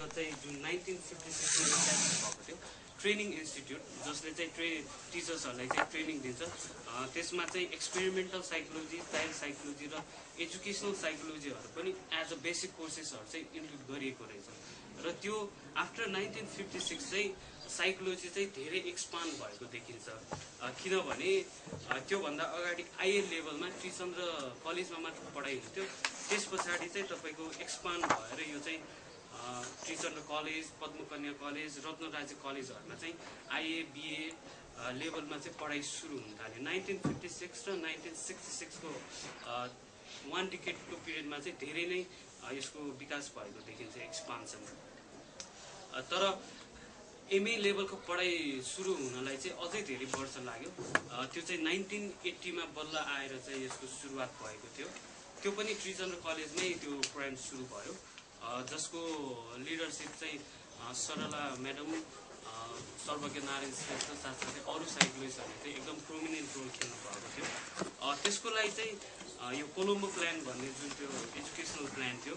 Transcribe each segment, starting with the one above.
नेपालमा चाहिँ जुन 1956 मा इस्टाब्लिस भएको थियो ट्रेनिङ इन्स्टिट्युट जसले चाहिँ टिचर्सहरूलाई चाहिँ ट्रेनिङ दिन्छ त्यसमा चाहिँ एक्सपेरिमेन्टल साइकोलोजी चाइल्ड साइकोलोजी र एजुकेसनल साइकोलोजीहरू पनि एज अ बेसिक कोर्सेसहरू चाहिँ इन्क्लुड गरिएको रहेछ र त्यो आफ्टर 1956 चाहिँ साइकोलोजी चाहिँ धेरै एक्सपान्ड भएको देखिन्छ किनभने त्योभन्दा अगाडि आइए लेभलमा त्रिचन्द्र कलेजमा मात्र पढाइ हुन्थ्यो त्यस पछाडि चाहिँ तपाईँको एक्सपान्ड भएर यो चाहिँ त्रिचन्द्र कलेज पद्मकन्या कलेज रत्नराजी कलेजहरूमा चाहिँ आइए बिए लेभलमा चाहिँ पढाइ सुरु हुन थाल्यो 1956 र 1966 को वान डिकेडको पिरियडमा चाहिँ धेरै नै यसको विकास भएको देखिन्छ एक्सपान्सन तर एमए लेभलको पढाइ सुरु हुनलाई चाहिँ अझै धेरै वर्ष लाग्यो त्यो चाहिँ 1980 मा बल्ल आएर चाहिँ यसको सुरुवात भएको थियो त्यो पनि त्रिचन्द्र कलेजमै त्यो प्रोग्राम सुरु भयो जसको लिडरसिप चाहिँ सरला म्याडम सर्वज्ञ नारायण श्रेष्ठ साथसाथै अरू साइकोलोजिस्टहरूले चाहिँ एकदम प्रोमिनेन्ट रोल खेल्नु भएको थियो त्यसको लागि चाहिँ यो कोलम्बो प्लान भन्ने जुन त्यो एजुकेसनल प्लान थियो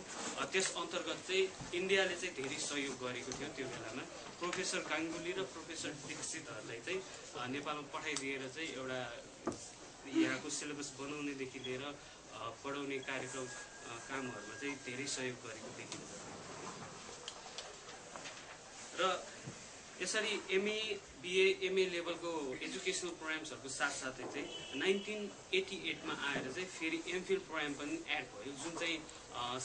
त्यस अन्तर्गत चाहिँ इन्डियाले चाहिँ धेरै सहयोग गरेको थियो त्यो बेलामा प्रोफेसर गाङ्गुली र प्रोफेसर दीक्षितहरूलाई चाहिँ नेपालमा पठाइदिएर चाहिँ एउटा यहाँको सिलेबस बनाउनेदेखि लिएर पढाउने कार्यक्रम कामहरुमा चाहिँ धेरै सहयोग गरेको देखिन्छ र यसरी एमए बीए एमए लेभलको एजुकेसनल प्रोग्राम्सहरुको साथसाथै चाहिँ 1988 मा आएर चाहिँ फेरि एमफिल प्रोग्राम पनि एड भयो जुन चाहिँ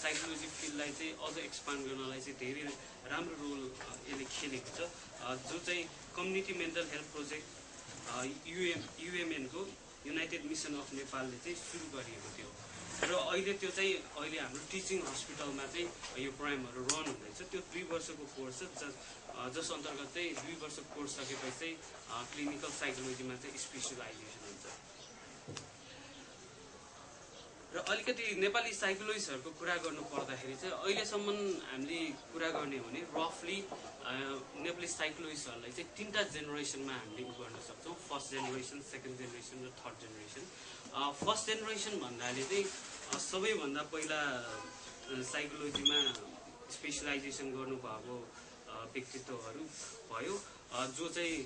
साइकोलोजी फिल्डलाई चाहिँ अझ एक्सपान्ड गर्नलाई चाहिँ धेरै राम्रो रोल यसले खेलेको छ जो चाहिँ community mental health project UMN को युनाइटेड मिसन अफ नेपालले चाहिँ सुरु गरिएको थियो र अहिले त्यो चाहिँ अहिले हाम्रो टिचिङ हस्पिटलमा चाहिँ यो प्रोग्रामहरु रन हुँदैछ त्यो 2 वर्षको कोर्स छ जस अन्तर्गत चाहिँ 2 वर्ष कोर्स सकेपछि चाहिँ क्लिनिकल साइकोलोजीमा चाहिँ स्पेशलाइजेसन हुन्छ र अलिकति नेपाली साइकोलोजिस्टहरुको कुरा गर्नु पर्दाखेरि चाहिँ अहिलेसम्म हामीले कुरा गर्ने हो भने रफली नेपाली साइकोलोजिस्टहरुलाई चाहिँ 3टा जेनेरेसनमा हामीले गर्न सक्छौं फर्स्ट जेनेरेसन सेकेन्ड जेनेरेसन र थर्ड जेनेरेसन फर्स्ट जेनेरेसन भन्नाले चाहिँ सबैभन्दा पहिला साइकोलोजीमा स्पेशलाइजेसन गर्नु भएको व्यक्तित्वहरु भयो जो चाहिँ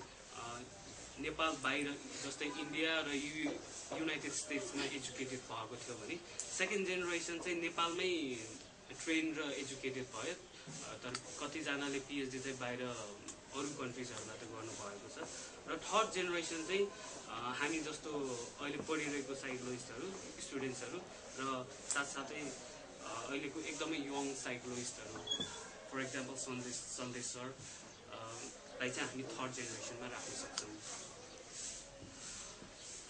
नेपाल बाहिर जस्तै इन्डिया र युनाइटेड स्टेट्समा एजुकेटेड भएको थियो भने सेकेन्ड जेनेरेसन चाहिँ नेपालमै ट्रेन र एजुकेटेड भयो तर कति जनाले पीएचडी चाहिँ बाहिर अरु कन्ट्रीजहरुमा त गर्नु भएको छ र थर्ड जेनेरेसन चाहिँ हामी जस्तो अहिले पढिरहेको साइकोलोजिस्टहरु स्टुडेन्ट्सहरु र साथसाथै अहिलेको एकदमै यङ साइकोलोजिस्टहरु फर एक्जाम्पल सन्देश सर लाई चाहिँ हामी थर्ड जेनेरेसनमा राख्न सक्छौं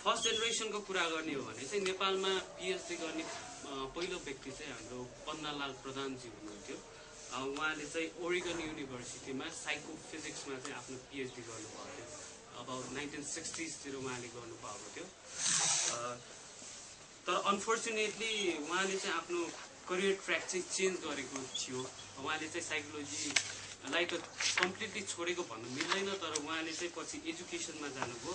फर्स्ट जेनेरेसनको कुरा गर्ने हो भने चाहिँ नेपालमा पीएचडी गर्ने पहिलो व्यक्ति चाहिँ हाम्रो पन्नालाल प्रधानजी हुनुहुन्थ्यो उहाँले चाहिँ ओरेगन युनिभर्सिटीमा साइकोफिजिक्समा चाहिँ आफ्नो पीएचडी गर्नुभएको थियो अबाउट 1960s तिर उहाँले गर्नुभएको थियो तर अनफर्चुनेटली उहाँले चाहिँ आफ्नो करियर ट्र्याक चाहिँ चेन्ज गरेको थियो उहाँले चाहिँ साइकोलोजी लाई त कम्प्लिटली छोडेको भन्नु मिल्दैन तर उहाँले चाहिँ पछि एजुकेसनमा जानुभयो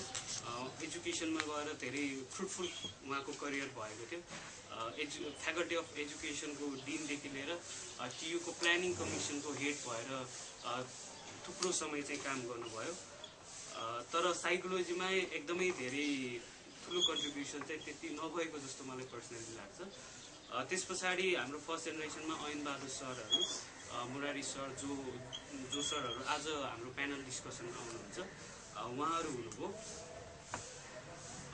एजुकेसनमा गएर धेरै फ्रुटफुल उहाँको करियर भएको थियो फ्याकल्टी अफ एजुकेसनको डिनदेखि लिएर टियु को प्लानिङ कमिसनको हेड भएर थुप्रो समय चाहिँ काम गर्नुभयो तर साइकोलोजीमा एकदमै धेरै ठुलो कन्ट्रिब्युसन चाहिँ त्यति नभएको जस्तो मलाई पर्सनली लाग्छ त्यसपछि हाम्रो फर्स्ट जेनेरेसनमा ऐन बहादुर सरहरु मुरारी सर जो सरहरु आज हाम्रो प्यानल डिस्कसन आउनुहुन्छ उहाँहरु हुनुभयो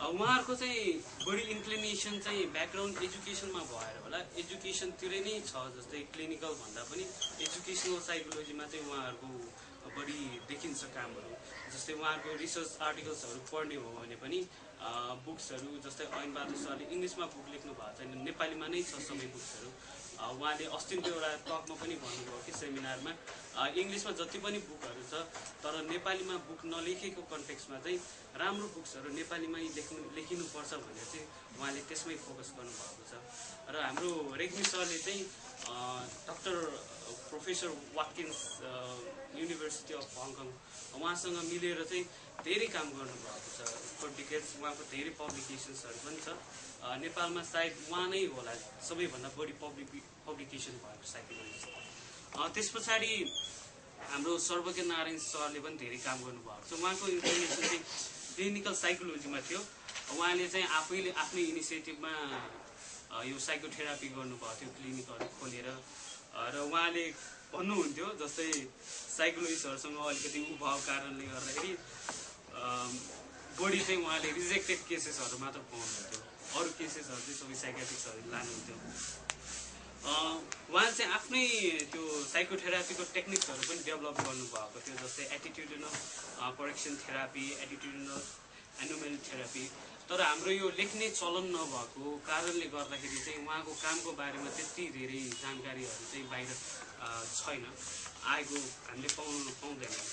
उहाँहरुको चाहिँ बढी इन्क्लिनेसन चाहिँ ब्याकग्राउन्ड एजुकेसनमा भएर होला एजुकेसन तिरै नै छ जस्तै क्लिनिकल भन्दा पनि एजुकेसनल साइकोलोजीमा चाहिँ उहाँहरुको बढी देखिन्छ कामहरु जस्तै उहाँहरुको रिसर्च आर्टिकल्सहरु पढ्ने हो भने पनि बुक्सहरु जस्तै ऐन बहादुर सरले इंग्लिशमा बुक लेख्नु भएको छैन नेपालीमा नै छ सबै बुक्सहरु उहाँले अस्तिको एउटा टकमा पनि भन्नुभयो कि सेमिनारमा इंग्लिशमा जति पनि बुकहरु छ तर नेपालीमा बुक नलेखेको कन्टेक्स्टमा चाहिँ राम्रो बुक्सहरु नेपालीमै लेखिनु पर्छ भनेर चाहिँ उहाँले त्यसमै फोकस गर्नु भएको छ र हाम्रो रेग्मी सरले चाहिँ doctor professor Watkins university of Hong Kong उहाँसँग मिलेर चाहिँ धेरै काम गर्नु भएको छ फर डिकेड्स उहाँको धेरै पब्लिकेसन्सहरु पनि छ नेपालमा सायद उहाँ नै होला सबैभन्दा बढी पब्लिकेसन भएको साइकोलोजिस्ट त्यस पछाडि हाम्रो सर्वज्ञ नारायण सरले पनि धेरै काम गर्नुभएको छ। उहाँको इन्फर्मेसन चाहिँ क्लिनिकल साइकोलोजीमा थियो। उहाँले चाहिँ आफैले आफ्नै इनिसिएटिभमा यो साइकोथेरापी गर्नुभएको थियो क्लिनिकहरू खोलेर। र उहाँले भन्नुहुन्थ्यो जस्तै साइकोलोजिस्टहरूसँग अलिकति उभाव कारणले गर्दाखेरि बढी चाहिँ उहाँले रिजेक्टेड केसेसहरू मात्र पाउनुहुन्थ्यो, अरू केसेसहरू चाहिँ सबै साइकेट्रिस्टहरूले लानुहुन्थ्यो। उहाँ चाहिँ आफ्नै त्यो साइकोथेरापीको टेक्निक्सहरू पनि डेभलप गर्नुभएको थियो, जस्तै एटिट्युडिनल करेक्सन थेरापी, एटिट्युडिनल एनोमेली थेरापी। तर हाम्रो यो लेख्ने चलन नभएको कारणले गर्दाखेरि चाहिँ उहाँको कामको बारेमा त्यति धेरै जानकारीहरू चाहिँ बाहिर छैन, आएको हामीले पाउँदैनौँ।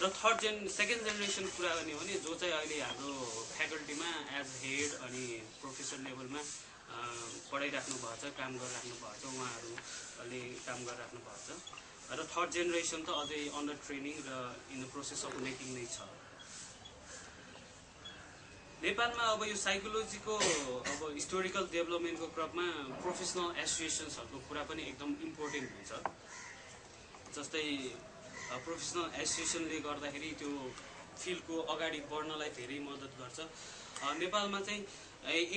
र सेकेन्ड जेनेरेसन कुरा गर्ने हो भने जो चाहिँ अहिले हाम्रो फ्याकल्टीमा एज हेड अनि प्रोफेसर लेभलमा पढाइराख्नु भएको छ, काम गरिराख्नु भएको छ, उहाँहरूले काम गरिराख्नु भएको छ। र थर्ड जेनेरेसन त अझै अन्डर ट्रेनिङ र in the process of making नै छ। नेपालमा अब यो साइकोलोजीको अब हिस्टोरिकल डेभलपमेन्टको क्रममा प्रोफेसनल एसोसिएसन्सहरूको कुरा पनि एकदम इम्पोर्टेन्ट हुन्छ। जस्तै प्रोफेसनल एसोसिएसनले गर्दाखेरि त्यो फिल्डको अगाडि बढ्नलाई धेरै मद्दत गर्छ। नेपालमा चाहिँ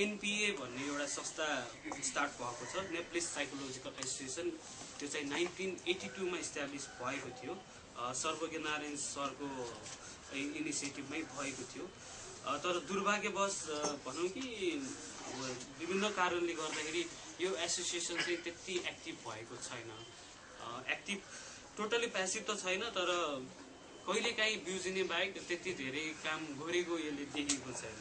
एनपिए भन्ने एउटा संस्था स्टार्ट भएको छ, नेप्लिस साइकोलोजिकल एसोसिएसन। त्यो चाहिँ 1982 मा इस्टाब्लिस भएको थियो, सर्वज्ञ नारायण सरको इनिसिएटिभमै भएको थियो। तर दुर्भाग्यवश भनौँ कि विभिन्न कारणले गर्दाखेरि यो एसोसिएसन चाहिँ त्यति एक्टिभ भएको छैन। एक्टिभ टोटली प्यासिभ त छैन, तर कहिलेकाहीँ बिउजिने बाहेक त्यति धेरै काम गरेको यसले देखेको छैन।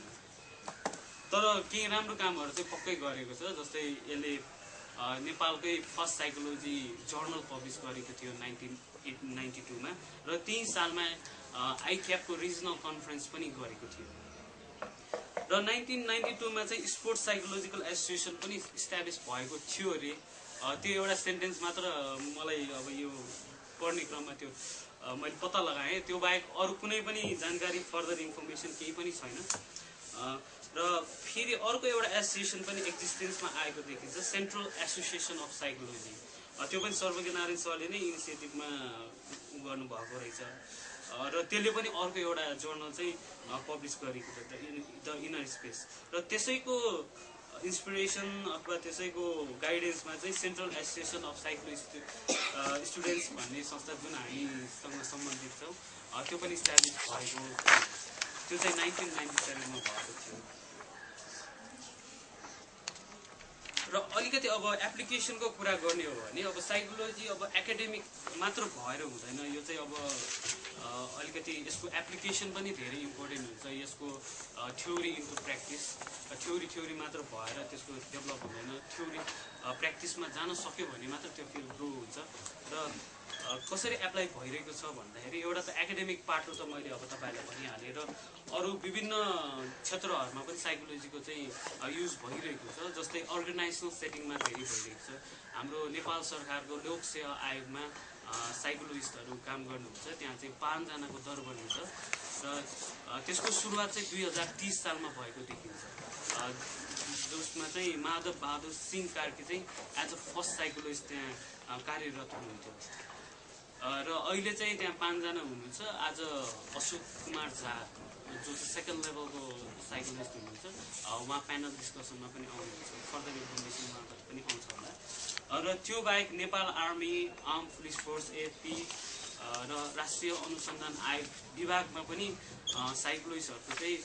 तर केही राम्रो कामहरू चाहिँ पक्कै गरेको छ। जस्तै यसले नेपालकै फर्स्ट साइकोलोजी जर्नल पब्लिस गरेको थियो 1992 मा, र त्यही सालमा आइक्यापको रिजनल कन्फरेन्स पनि गरेको थियो। र 1992 मा चाहिँ स्पोर्ट्स साइकोलोजिकल एसोसिएसन पनि इस्टाब्लिस भएको थियो अरे। त्यो एउटा सेन्टेन्स मात्र मलाई अब यो पढ्ने क्रममा त्यो मैले पत्ता लगाएँ। त्यो बाहेक अरू कुनै पनि जानकारी फर्दर इन्फर्मेसन केही पनि छैन। र फेरि अर्को एउटा एसोसिएसन पनि एक्जिस्टेन्समा आएको देखिन्छ, सेन्ट्रल एसोसिएसन अफ साइकोलोजी। त्यो पनि सर्वज्ञ नारायण सरले नै इनिसिएटिभमा गर्नुभएको रहेछ। र त्यसले पनि अर्को एउटा जर्नल चाहिँ पब्लिस गरेको थियो, द इनर स्पेस। र त्यसैको इन्सपिरेसन अथवा त्यसैको गाइडेन्समा चाहिँ central association of psychology students भन्ने संस्था जुन हामीसँग सम्बन्धित छ, त्यो पनि इस्टाब्लिस भएको त्यो चाहिँ 1997 मा भएको थियो। र अलिकति अब एप्लिकेसनको कुरा गर्ने हो भने अब साइकोलोजी अब एकाडेमिक मात्र भएर हुँदैन। यो चाहिँ अब अलिकति यसको एप्लिकेसन पनि धेरै इम्पोर्टेन्ट हुन्छ। यसको थ्योरी इन्टु प्र्याक्टिस, थ्योरी मात्र भएर त्यसको डेभलप हुँदैन। थ्योरी प्र्याक्टिसमा जान सक्यो भने मात्र त्यो फिल्ड ग्रो हुन्छ। र कसरी एप्लाई भइरहेको छ भन्दाखेरि एउटा त एकाडेमिक पार्ट त मैले अब तपाईँलाई भनिहालेँ, र अरू विभिन्न क्षेत्रहरूमा पनि साइकोलोजीको चाहिँ युज भइरहेको छ। जस्तै अर्गनाइजेसनल सेटिङमा धेरै भइरहेको छ। हाम्रो नेपाल सरकारको लोक सेवा आयोगमा साइकोलोजिस्टहरू काम गर्नुहुन्छ, त्यहाँ चाहिँ 5 जनाको दर बनिन्छ। र त्यसको सुरुवात चाहिँ 2030 सालमा भएको देखिन्छ, जसमा चाहिँ माधव बहादुर सिंह कार्की चाहिँ एज अ फर्स्ट साइकोलोजिस्ट त्यहाँ कार्यरत हुनुहुन्थ्यो। र अहिले चाहिँ त्यहाँ 5 जना हुनुहुन्छ। आज अशोक कुमार झा जो चाहिँ सेकेन्ड लेभलको साइकोलोजिस्ट हुनुहुन्छ, उहाँ प्यानल डिस्कसनमा पनि आउनुहुन्छ। फर्दर इन्फर्मेसन उहाँबाट पनि आउँछ होला। र त्यो बाहेक Nepal army, arm police force, AFP र राष्ट्रिय अनुसन्धान आयोग विभागमा पनि साइकोलोजिस्टहरूको चाहिँ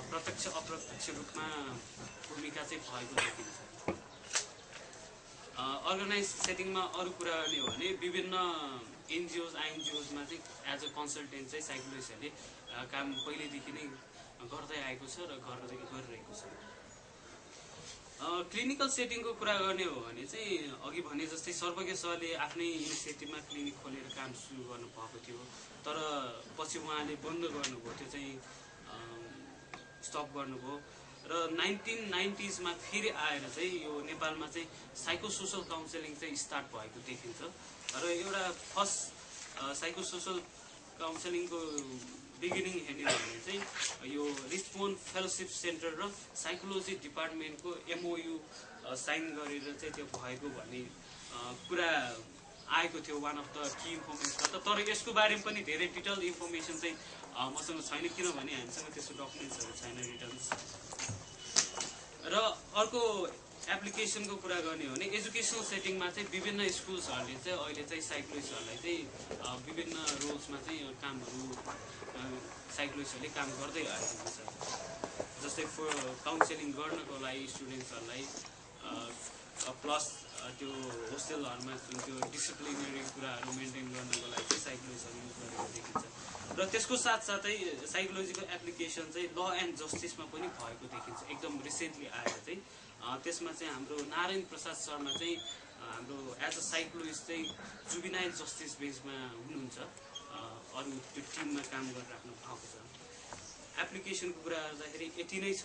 प्रत्यक्ष अप्रत्यक्ष रूपमा भूमिका चाहिँ भएको देखिन्छ। अर्गनाइज सेटिङमा अरू कुरा गर्ने हो भने विभिन्न एनजिओज आइएनजिओजमा चाहिँ एज अ कन्सल्टेन्ट चाहिँ साइकोलोजिस्टहरूले काम पहिलेदेखि नै गर्दै आएको छ र गरिरहेको छ। क्लिनिकल सेटिङको कुरा गर्ने हो भने चाहिँ अघि भने जस्तै सर्वज्ञ सरले आफ्नै इनिसिएटिभमा क्लिनिक खोलेर काम सुरु गर्नुभएको थियो, तर पछि उहाँले बन्द गर्नुभयो, त्यो चाहिँ स्टप गर्नुभयो। र 1990s मा फेरि आएर चाहिँ यो नेपालमा चाहिँ साइकोसोसल काउन्सिलिङ चाहिँ स्टार्ट भएको देखिन्छ। र एउटा फर्स्ट साइकोसोसल काउन्सिलिङको बिगिनिङ हेर्ने हो भने चाहिँ यो रिस्पोन्ड फेलोसिप सेन्टर र साइकोलोजी डिपार्टमेन्टको MOU साइन गरेर चाहिँ त्यो भएको भन्ने कुरा आएको थियो one of the key information. तर यसको बारेमा पनि धेरै डिटेल इन्फर्मेसन चाहिँ मसँग छैन, किनभने हामीसँग त्यस्तो डकुमेन्ट्सहरू छैन रिटर्न्स। र अर्को एप्लिकेसनको कुरा गर्ने हो भने एजुकेसनल सेटिङमा चाहिँ विभिन्न स्कुल्सहरूले चाहिँ अहिले चाहिँ साइकोलोजिस्टहरूलाई चाहिँ विभिन्न रोल्समा चाहिँ कामहरू साइकोलोजिस्टहरूले काम गर्दै आएको छ। जस्तै काउन्सिलिङ गर्नको लागि स्टुडेन्ट्सहरूलाई प्लस त्यो होस्टेलहरूमा जुन त्यो डिसिप्लिनरी कुराहरू मेन्टेन गर्नको लागि चाहिँ साइकोलोजिस्टहरू युज गरेको देखिन्छ। र त्यसको साथसाथै साइकोलोजीको एप्लिकेसन चाहिँ ल एन्ड जस्टिसमा पनि भएको देखिन्छ। एकदम रिसेन्टली आएर चाहिँ त्यसमा चाहिँ हाम्रो नारायण प्रसाद शर्मा चाहिँ हाम्रो एज अ साइकोलोजिस्ट चाहिँ जुबिनाइल जस्टिस बेन्चमा हुनुहुन्छ, अरू त्यो टिममा काम गरिराख्नु भएको छ। एप्लिकेसनको कुरा गर्दाखेरि यति नै छ।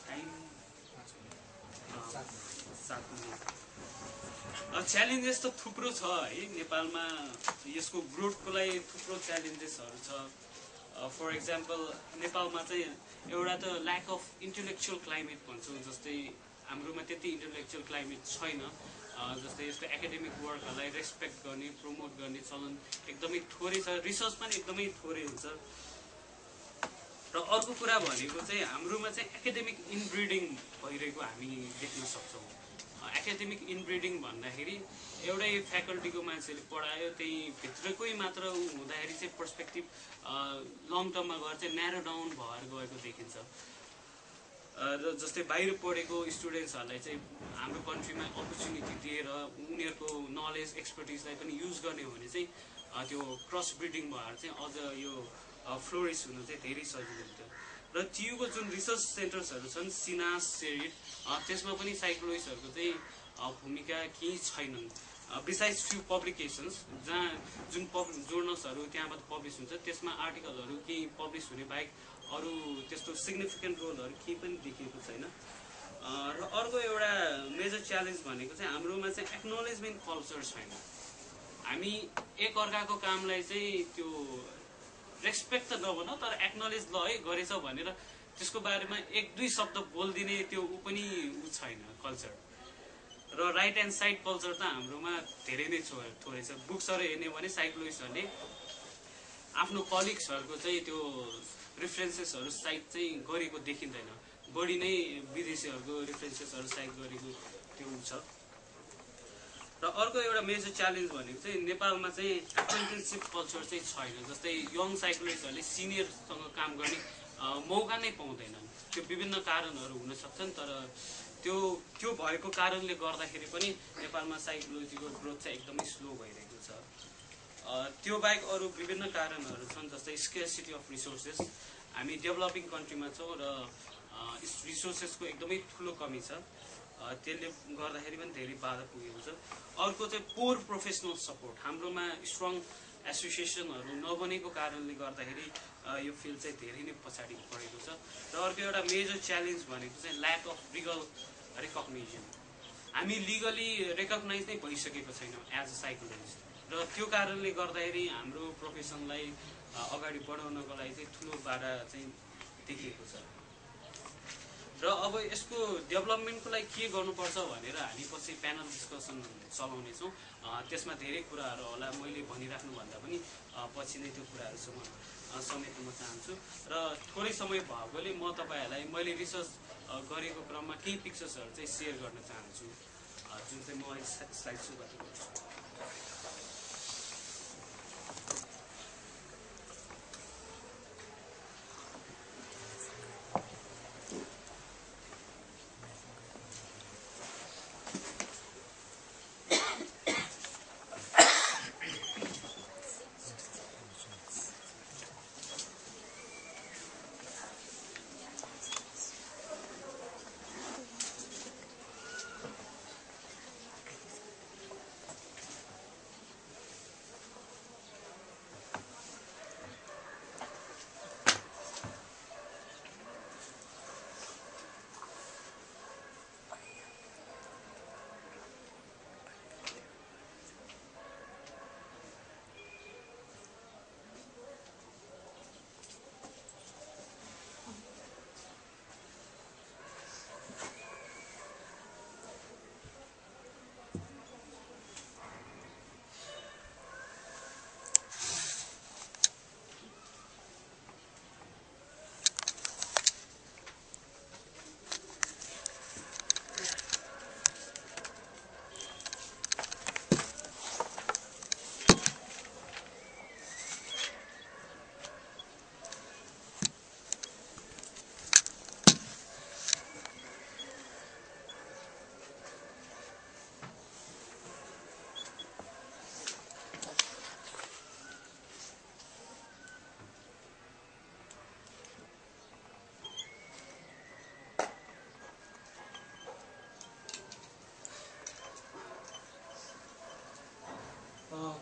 Time 7 minute. च्यालेन्जेस त थुप्रो छ है नेपालमा, यसको ग्रोथको लागि थुप्रो च्यालेन्जेसहरू छ। फर इक्जाम्पल नेपालमा चाहिँ एउटा त ल्याक अफ इन्टेलेक्चुअल क्लाइमेट भन्छौँ, जस्तै हाम्रोमा त्यति इन्टेलेक्चुअल क्लाइमेट छैन। जस्तै यस्तो एकाडेमिक वर्कहरूलाई रेस्पेक्ट गर्ने प्रमोट गर्ने चलन एकदमै थोरै छ, रिसर्च पनि एकदमै थोरै हुन्छ। र अर्को कुरा भनेको चाहिँ हाम्रोमा चाहिँ एकाडेमिक इनब्रिडिङ भइरहेको हामी देख्न सक्छौँ। एकाडेमिक इनब्रिडिङ भन्दाखेरि एउटै फ्याकल्टीको मान्छेले पढायो, त्यही भित्रकै मात्र हुँदाखेरि चाहिँ पर्सपेक्टिभ लङ टर्ममा गएर चाहिँ न्यारो डाउन भएर गएको देखिन्छ। र जस्तै बाहिर पढेको स्टुडेन्ट्सहरूलाई चाहिँ हाम्रो कन्ट्रीमा अपर्च्युनिटी दिएर उनीहरूको नलेज एक्सपर्टिजलाई पनि युज गर्ने हो भने चाहिँ त्यो क्रस ब्रिडिङ भएर चाहिँ अझ यो फ्लोरिस हुनु चाहिँ धेरै सजिलो हुन्छ। र टियुको जुन रिसर्च सेन्टर्सहरू छन् सिनास सेरिट, त्यसमा पनि साइकोलोजिस्टहरूको चाहिँ भूमिका केही छैनन्। बिसाइड्स फ्यु पब्लिकेसन्स जहाँ जुन जर्नल्सहरू त्यहाँबाट पब्लिस हुन्छ त्यसमा आर्टिकलहरू केही पब्लिस हुने बाहेक अरू त्यस्तो सिग्निफिकेन्ट रोलहरू केही पनि देखिएको छैन। र अर्को एउटा मेजर च्यालेन्ज भनेको चाहिँ हाम्रोमा चाहिँ एक्नोलेजमेन्ट कल्चर छैन। हामी एक अर्काको कामलाई चाहिँ त्यो रेस्पेक्ट त नभनौँ तर एक्नोलेज ल है गरेछ भनेर त्यसको बारेमा एक दुई शब्द बोलिदिने त्यो पनि छैन कल्चर। र राइट एन्ड साइड कल्चर त हाम्रोमा धेरै नै थोरै छ। बुक्सहरू हेर्ने भने साइकोलोजिस्टहरूले आफ्नो कलिग्सहरूको चाहिँ त्यो रेफरेन्सेसहरू साइट चाहिँ गरेको देखिँदैन, बढी नै विदेशीहरूको रेफरेन्सेसहरू साइट गरेको त्यो छ। र अर्को एउटा मेजर च्यालेन्ज भनेको चाहिँ नेपालमा चाहिँ एप्रेन्टिससिप कल्चर चाहिँ छैन। जस्तै यङ साइकोलोजिस्टहरूले सिनियरसँग काम गर्ने मौका नै पाउँदैनन्। त्यो विभिन्न कारणहरू हुन सक्छन्, तर त्यो भएको कारणले गर्दाखेरि पनि नेपालमा साइकोलोजीको ग्रोथ चाहिँ एकदमै स्लो भइरहेको छ। त्यो बाहेक अरू विभिन्न कारणहरू छन्, जस्तै स्केर्सिटी अफ रिसोर्सेस। हामी डेभलपिङ कन्ट्रीमा छौँ र रिसोर्सेसको एकदमै ठुलो कमी छ, त्यसले गर्दाखेरि पनि धेरै बाधा पुगेको छ। अर्को चाहिँ पोर प्रोफेसनल सपोर्ट, हाम्रोमा स्ट्रङ एसोसिएसनहरू नबनेको कारणले गर्दाखेरि यो फिल्ड चाहिँ धेरै नै पछाडि परेको छ। र अर्को एउटा मेजर च्यालेन्ज भनेको चाहिँ ल्याक अफ लिगल रिकग्निसन। हामी लिगली रेकग्नाइज नै भइसकेको छैनौँ एज अ साइकोलोजिस्ट, र त्यो कारणले गर्दाखेरि हाम्रो प्रोफेसनलाई अगाडि बढाउनको लागि चाहिँ ठुलो बाधा चाहिँ देखिएको छ। र अब यसको डेभलपमेन्टको लागि के गर्नुपर्छ भनेर हामी पछि प्यानल डिस्कसन चलाउनेछौँ। त्यसमा धेरै कुराहरू होला, मैले भनिराख्नुभन्दा पनि पछि नै त्यो कुराहरूसँग समेट्न म चाहन्छु। र थोरै समय भएकोले म तपाईँहरूलाई मैले रिसर्च गरेको क्रममा केही पिक्चर्सहरू चाहिँ सेयर गर्न चाहन्छु, जुन चाहिँ म स्लाइड सो गरेको छु।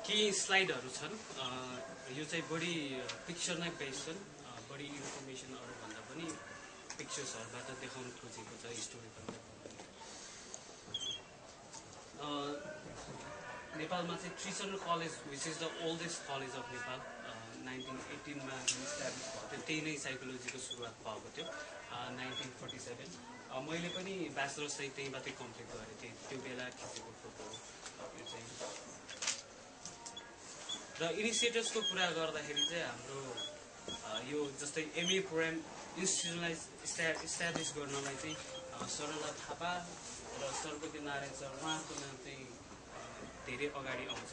केही स्लाइडहरू छन् यो चाहिँ बढी पिक्चर नै बेस्ड छन् बढी इन्फर्मेसनहरूभन्दा पनि पिक्चर्सहरूबाट देखाउन खोजेको छ हिस्टोरिकल नेपालमा चाहिँ Trichandra college which is the oldest college of Nepal 1918 मा इस्टाब्लिस भएको थियो त्यही नै साइकोलोजीको सुरुवात भएको थियो 1947 मैले पनि ब्याचलर्स चाहिँ त्यहीँबाटै कम्प्लिट गरेको थिएँ त्यो बेला खिचेको फोटो यो चाहिँ र इनिसिएटर्सको कुरा गर्दाखेरि चाहिँ हाम्रो यो जस्तै एमए प्रोग्राम इन्स्टिट्युसनलाइज इस्टाब्लिस गर्नलाई चाहिँ सरला थापा र सर्वपति नारायण सर उहाँको नाम चाहिँ धेरै अगाडि आउँछ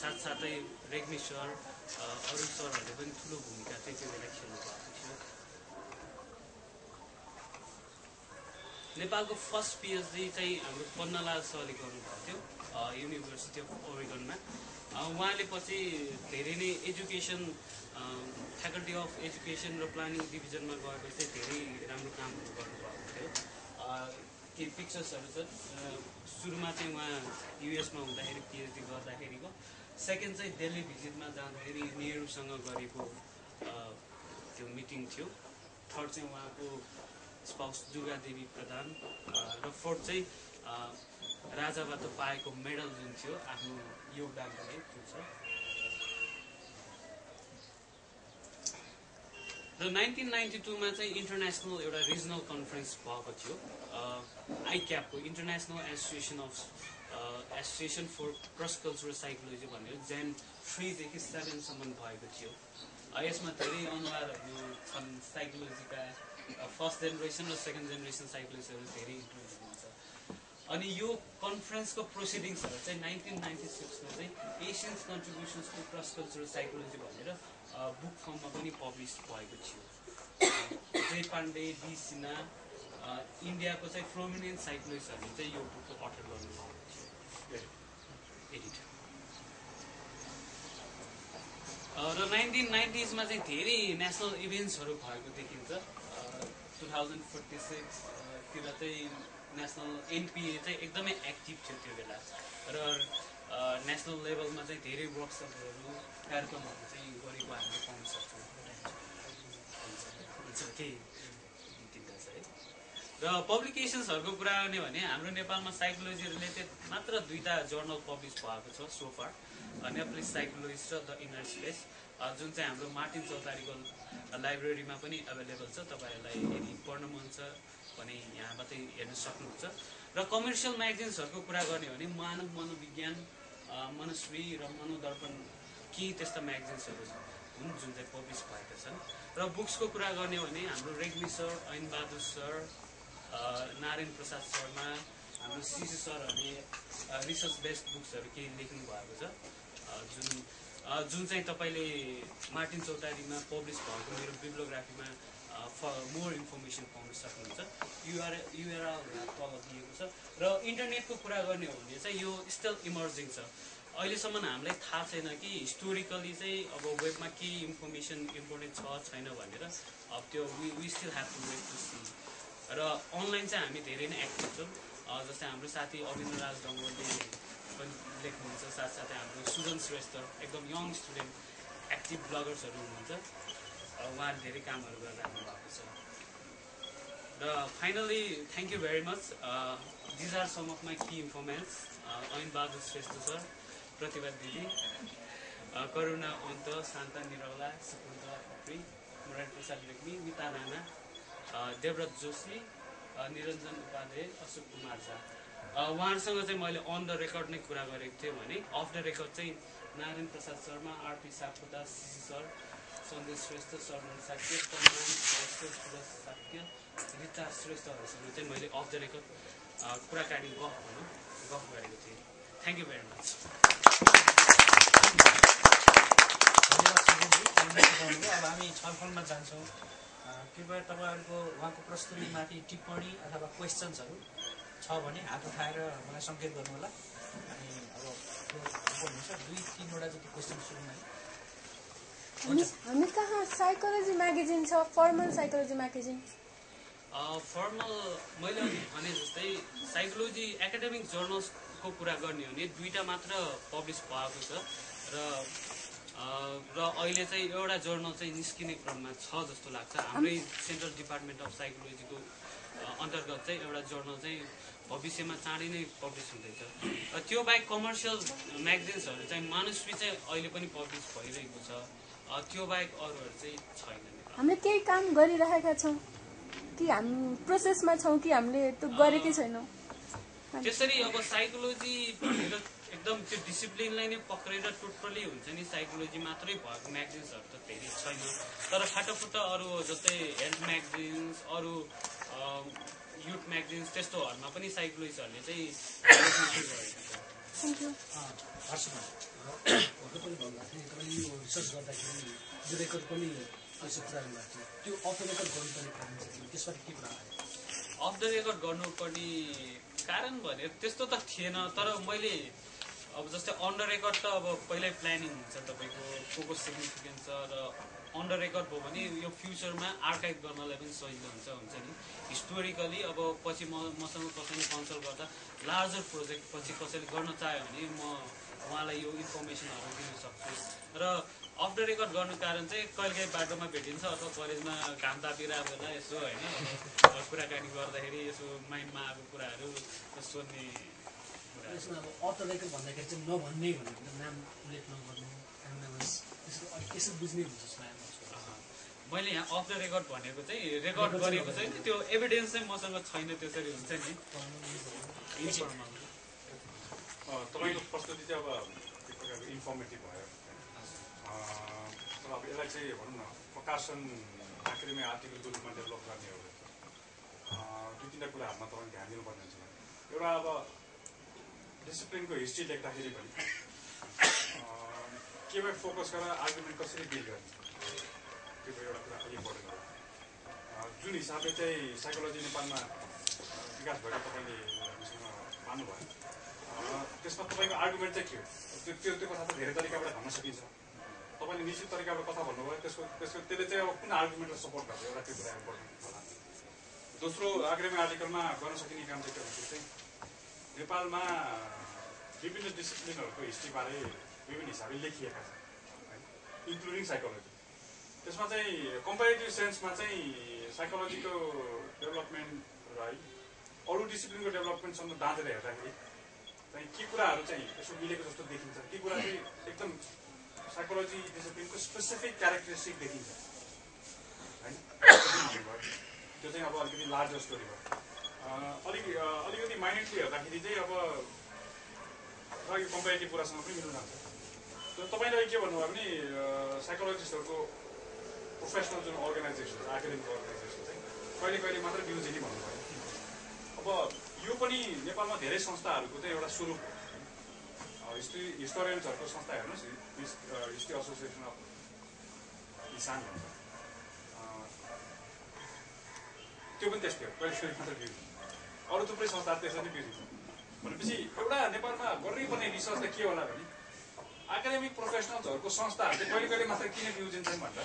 साथसाथै रेग्मी सर अरू सरहरूले पनि ठुलो भूमिका चाहिँ त्यो बेला खेल्नु भएको थियो नेपालको फर्स्ट पिएचडी चाहिँ हाम्रो पन्नालाल सरले गर्नुभएको थियो युनिभर्सिटी अफ ओरेगनमा उहाँले पछि धेरै नै एजुकेसन फ्याकल्टी अफ एजुकेसन र प्लानिङ डिभिजनमा गएपछि चाहिँ धेरै राम्रो कामहरू गर्नुभएको थियो केही पिक्चर्सहरू छन् सुरुमा चाहिँ उहाँ युएसमा हुँदाखेरि पिएचडी गर्दाखेरिको सेकेन्ड चाहिँ दिल्ली भिजिटमा जाँदाखेरि नेहरूसँग गरेको त्यो मिटिङ थियो थर्ड चाहिँ उहाँको स्पाउस दुर्गादेवी प्रधान र फोर्थ चाहिँ राजाबाट पाएको मेडल जुन थियो आफ्नो योगदानको लागि त्यो छ र 1992 मा चाहिँ इन्टरनेसनल एउटा रिजनल कन्फरेन्स भएको थियो आइक्यापको international association for cross cultural psychology भनेर जेन 3 देखि 7 सम्म भएको थियो यसमा धेरै अनुवादहरू छन् साइकोलोजीका फर्स्ट जेनेरेसन र सेकेन्ड जेनेरेसन साइकोलोजीहरू धेरै इन्क्लुड हुन्छ अनि यो कन्फरेन्सको प्रोसिडिङ्सहरू चाहिँ 1996 मा चाहिँ Asians contributions to cross cultural psychology भनेर बुक फर्ममा पनि पब्लिस भएको थियो जय पाण्डे डी सिन्हा इन्डियाको चाहिँ प्रोमिनेन्ट साइकोलोजिस्टहरूले चाहिँ यो बुकको अथर गर्नुभएको थियो एडिट र 1990s मा चाहिँ धेरै नेसनल इभेन्ट्सहरू भएको देखिन्छ 2046 तिर चाहिँ नेसनल एनपिए चाहिँ एकदमै एक्टिभ थियो त्यो बेला र नेसनल लेभलमा चाहिँ धेरै वर्कसपहरू कार्यक्रमहरू चाहिँ गरेको हामीले पाउन सक्छौँ केही र पब्लिकेसन्सहरूको कुरा गर्ने भने हाम्रो नेपालमा साइकोलोजी रिलेटेड मात्र 2टा जर्नल पब्लिस भएको छ सोफार नेपाली साइकोलोजिस्ट र द इनर स्पेस जुन चाहिँ हाम्रो मार्टिन चौतारीको लाइब्रेरीमा पनि एभाइलेबल छ तपाईँहरूलाई यदि पढ्न मन छ भने यहाँबाटै हेर्न सक्नुहुन्छ र कमर्सियल म्यागजिन्सहरूको कुरा गर्ने भने मानव मनोविज्ञान मनश्री र मनोदर्पण केही त्यस्ता म्यागजिन्सहरू हुन् जुन चाहिँ पब्लिस भएका छन् र बुक्सको कुरा गर्ने भने हाम्रो रेग्मी सर ऐन बहादुर सर नारायण प्रसाद शर्मा हाम्रो सिसी सरहरूले रिसर्च बेस्ड बुक्सहरू केही लेख्नु भएको छ जुन चाहिँ तपाईँले मार्टिन चौतारीमा पब्लिस भएको मेरो बिब्लोग्राफीमा मोर इन्फर्मेसन पाउन सक्नुहुन्छ युआरएल तल दिएको छ र इन्टरनेटको कुरा गर्ने हो भने चाहिँ यो स्टिल इमर्जिङ छ अहिलेसम्म हामीलाई थाहा छैन कि हिस्टोरिकली चाहिँ अब वेबमा के इन्फर्मेसन इम्पोर्टेन्ट छ छैन भनेर अब त्यो we still have to wait to see र अनलाइन चाहिँ हामी धेरै नै एक्टिभ छौँ जस्तै हाम्रो साथी अविन्द्र राज डङ्गोरले पनि लेख्नुहुन्छ साथसाथै हाम्रो सुजन श्रेष्ठ एकदम यङ स्टुडेन्ट एक्टिभ ब्लगर्सहरू हुनुहुन्छ उहाँले धेरै कामहरू गरिराख्नु भएको छ र finally thank you very much these are some of my key informants Ain Bahadur Shrestha sir प्रतिभा दिदी करुणा अन्त शान्ता निरौला सुकुन्ता खत्री मुरारी प्रसाद रेग्मी मिता राणा देवव्रत जोशी निरञ्जन उपाध्याय अशोक कुमार झा उहाँहरूसँग चाहिँ मैले अन द रेकर्ड नै कुरा गरेको थिएँ भने अफ द रेकर्ड चाहिँ नारायण प्रसाद शर्मा आरपी सापकोटा सिसी सर सन्देश श्रेष्ठ शरण साक्य साक्य रिता श्रेष्ठहरूसँग चाहिँ मैले अफ द रेकर्ड कुराकानी गफ गरेको थिएँ थ्याङ्क यू भेरी मच अब हामी छलफलमा जान्छौँ कृपया तपाईँहरूको उहाँको प्रस्तुतिमाथि टिप्पणी अथवा क्वेसन्सहरू छ भने हात उठाएर मलाई सङ्केत गर्नु होला अनि अब हुन्छ 2-3वटा जति क्वेसन सुरुमा हामी कहाँ साइकोलोजी म्यागजिन छ फर्मल साइकोलोजी म्यागजिन फर्मल मैले भने जस्तै साइकोलोजी एकाडेमिक जर्नल्स को कुरा गर्ने हो भने 2टा मात्र पब्लिस भएको छ र अहिले चाहिँ एउटा जर्नल चाहिँ निस्किने क्रममा छ जस्तो लाग्छ। हाम्रै सेन्ट्रल डिपार्टमेन्ट अफ साइकोलोजीको अन्तर्गत चाहिँ एउटा जर्नल चाहिँ भविष्यमा चाँडै नै पब्लिस हुँदैछ। त्यो बाहेक कमर्सियल म्यागजिन्सहरू चाहिँ मानुसवी चाहिँ अहिले पनि पब्लिस भइरहेको छ। त्यो बाहेक अरूहरू चाहिँ छैन। हामीले केही काम गरिरहेका छौँ कि हामी प्रोसेसमा छौँ कि हामीले त्यो गरेकै छैनौँ? त्यसरी अब साइकोलोजी भनेर एकदम त्यो डिसिप्लिनलाई नै पक्रेर टोटली हुन्छ नि साइकोलोजी मात्रै भएको म्यागजिन्सहरू त धेरै छैन। तर फाटाफुट्टा अरू जस्तै हेल्थ म्यागजिन्स, अरू युथ म्यागजिन्स त्यस्तोहरूमा पनि साइकोलोजिस्टहरूले चाहिँ रिसर्च गर्दाखेरि यो रेकर्ड पनि यसो कुरा गर्नु त्यो अफ द रेकर्ड गर्नुपर्ने कारण त्यसबाट के कुरा अफ द रेकर्ड गर्नुपर्ने कारण भने त्यस्तो त थिएन। तर मैले अब जस्तै अन्डर रेकर्ड त अब पहिल्यै प्लानिङ हुन्छ तपाईँको को सिग्निफिकेन्स छ र अन्डर रेकर्ड भयो भने यो फ्युचरमा आर्काइभ गर्नलाई पनि सजिलो हुन्छ नि। हिस्टोरिकली अब पछि मसँग कसैले कन्सल्ट गर्दा लार्जर प्रोजेक्ट पछि कसैले गर्न चाह्यो भने म उहाँलाई यो इन्फर्मेसनहरू दिन सक्छु। र अफ द रेकर्ड गर्नु कारण चाहिँ कहिलेकाहीँ बाटोमा भेटिन्छ अथवा कलेजमा घाम तापिरहेको बेला यसो होइन कुराकानी गर्दाखेरि यसो माइन्डमा आएको कुराहरू सोध्ने यसमा अब अफ द रेकर्ड भन्दाखेरि चाहिँ नभन्ने भनेको नाम उल्लेख नगर्नु यसो बुझ्ने हुन्छ। मैले यहाँ अफ द रेकर्ड भनेको चाहिँ रेकर्ड गरेको चाहिँ त्यो एभिडेन्स चाहिँ मसँग छैन। त्यसरी हुन्छ नि। तपाईँको प्रस्तुति चाहिँ अब एक प्रकारको इन्फर्मेटिभ भयो। तर अब यसलाई चाहिँ भनौँ न प्रकाशन आखिरमा आर्टिकलको रूपमा डेभलप गर्ने हो भने 2-3 कुराहरूमा तपाईँले ध्यान दिनुपर्ने हुन्छ। एउटा अब डिसिप्लिनको हिस्ट्री लेख्दाखेरि पनि केमा फोकस गरेर आर्गुमेन्ट कसरी डिल गर्ने त्यो एउटा कुरा अलिक इम्पोर्टेन्ट हो। जुन हिसाबले चाहिँ साइकोलोजी नेपालमा विकास भएको तपाईँले हामीसँग मान्नुभयो त्यसमा तपाईँको आर्गुमेन्ट चाहिँ के हो? त्यो कथा त धेरै तरिकाबाट भन्न सकिन्छ। तपाईँले निश्चित तरिकाबाट कथा भन्नुभयो त्यसले चाहिँ अब कुन आर्गुमेन्टलाई सपोर्ट गर्छ एउटा त्यो कुरा इम्पोर्टेन्ट होला। दोस्रो आर्ग्रेमी आर्टिकलमा गर्न सकिने काम चाहिँ के हुन्छ चाहिँ नेपालमा विभिन्न डिसिप्लिनहरूको हिस्ट्रीबारे विभिन्न हिसाबले लेखिएका छन् इन्क्लुडिङ साइकोलोजी। त्यसमा चाहिँ कम्पेरिटिभ सेन्समा चाहिँ साइकोलोजीको डेभलपमेन्ट र है अरू डिसिप्लिनको डेभलपमेन्टसँग दाँजेर हेर्दाखेरि चाहिँ के कुराहरू चाहिँ यसो मिलेको जस्तो देखिन्छ, के कुरा चाहिँ एकदम साइकोलोजी डिसिप्लिनको स्पेसिफिक क्यारेक्टरिस्टिक देखिन्छ होइन। त्यो चाहिँ अब अलिकति लार्जर स्टोरी भयो। अलिकति माइन्डली हेर्दाखेरि चाहिँ अब यो कम्पेरिटिभ कुरासँग पनि मिल्नु जान्छ। तपाईँले के भन्नुभयो भने साइकोलोजिस्टहरूको प्रोफेसनल जुन अर्गनाइजेसन एकाडेमिक अर्गनाइजेसन चाहिँ कहिले कहिले मात्र बिउजिनी भन्नुभयो। अब यो पनि नेपालमा धेरै संस्थाहरूको चाहिँ एउटा स्वरूप हो। हिस्टोरियन्सहरूको संस्था हेर्नुहोस्, हिस्ट्री एसोसिएसन अफ इसान भन्छ, त्यो पनि त्यस्तै हो, कहिले कहिले मात्र बिउजिन्छ। अरू थुप्रै संस्थाहरू त्यसरी नै बिउजिन्छ। भनेपछि एउटा नेपालमा गर्नैपर्ने रिसर्च त के होला भने एकाडेमिक प्रोफेसनल्सहरूको संस्थाहरू चाहिँ कहिले कहिले मात्र किन बिउजिन्छन् भन्दा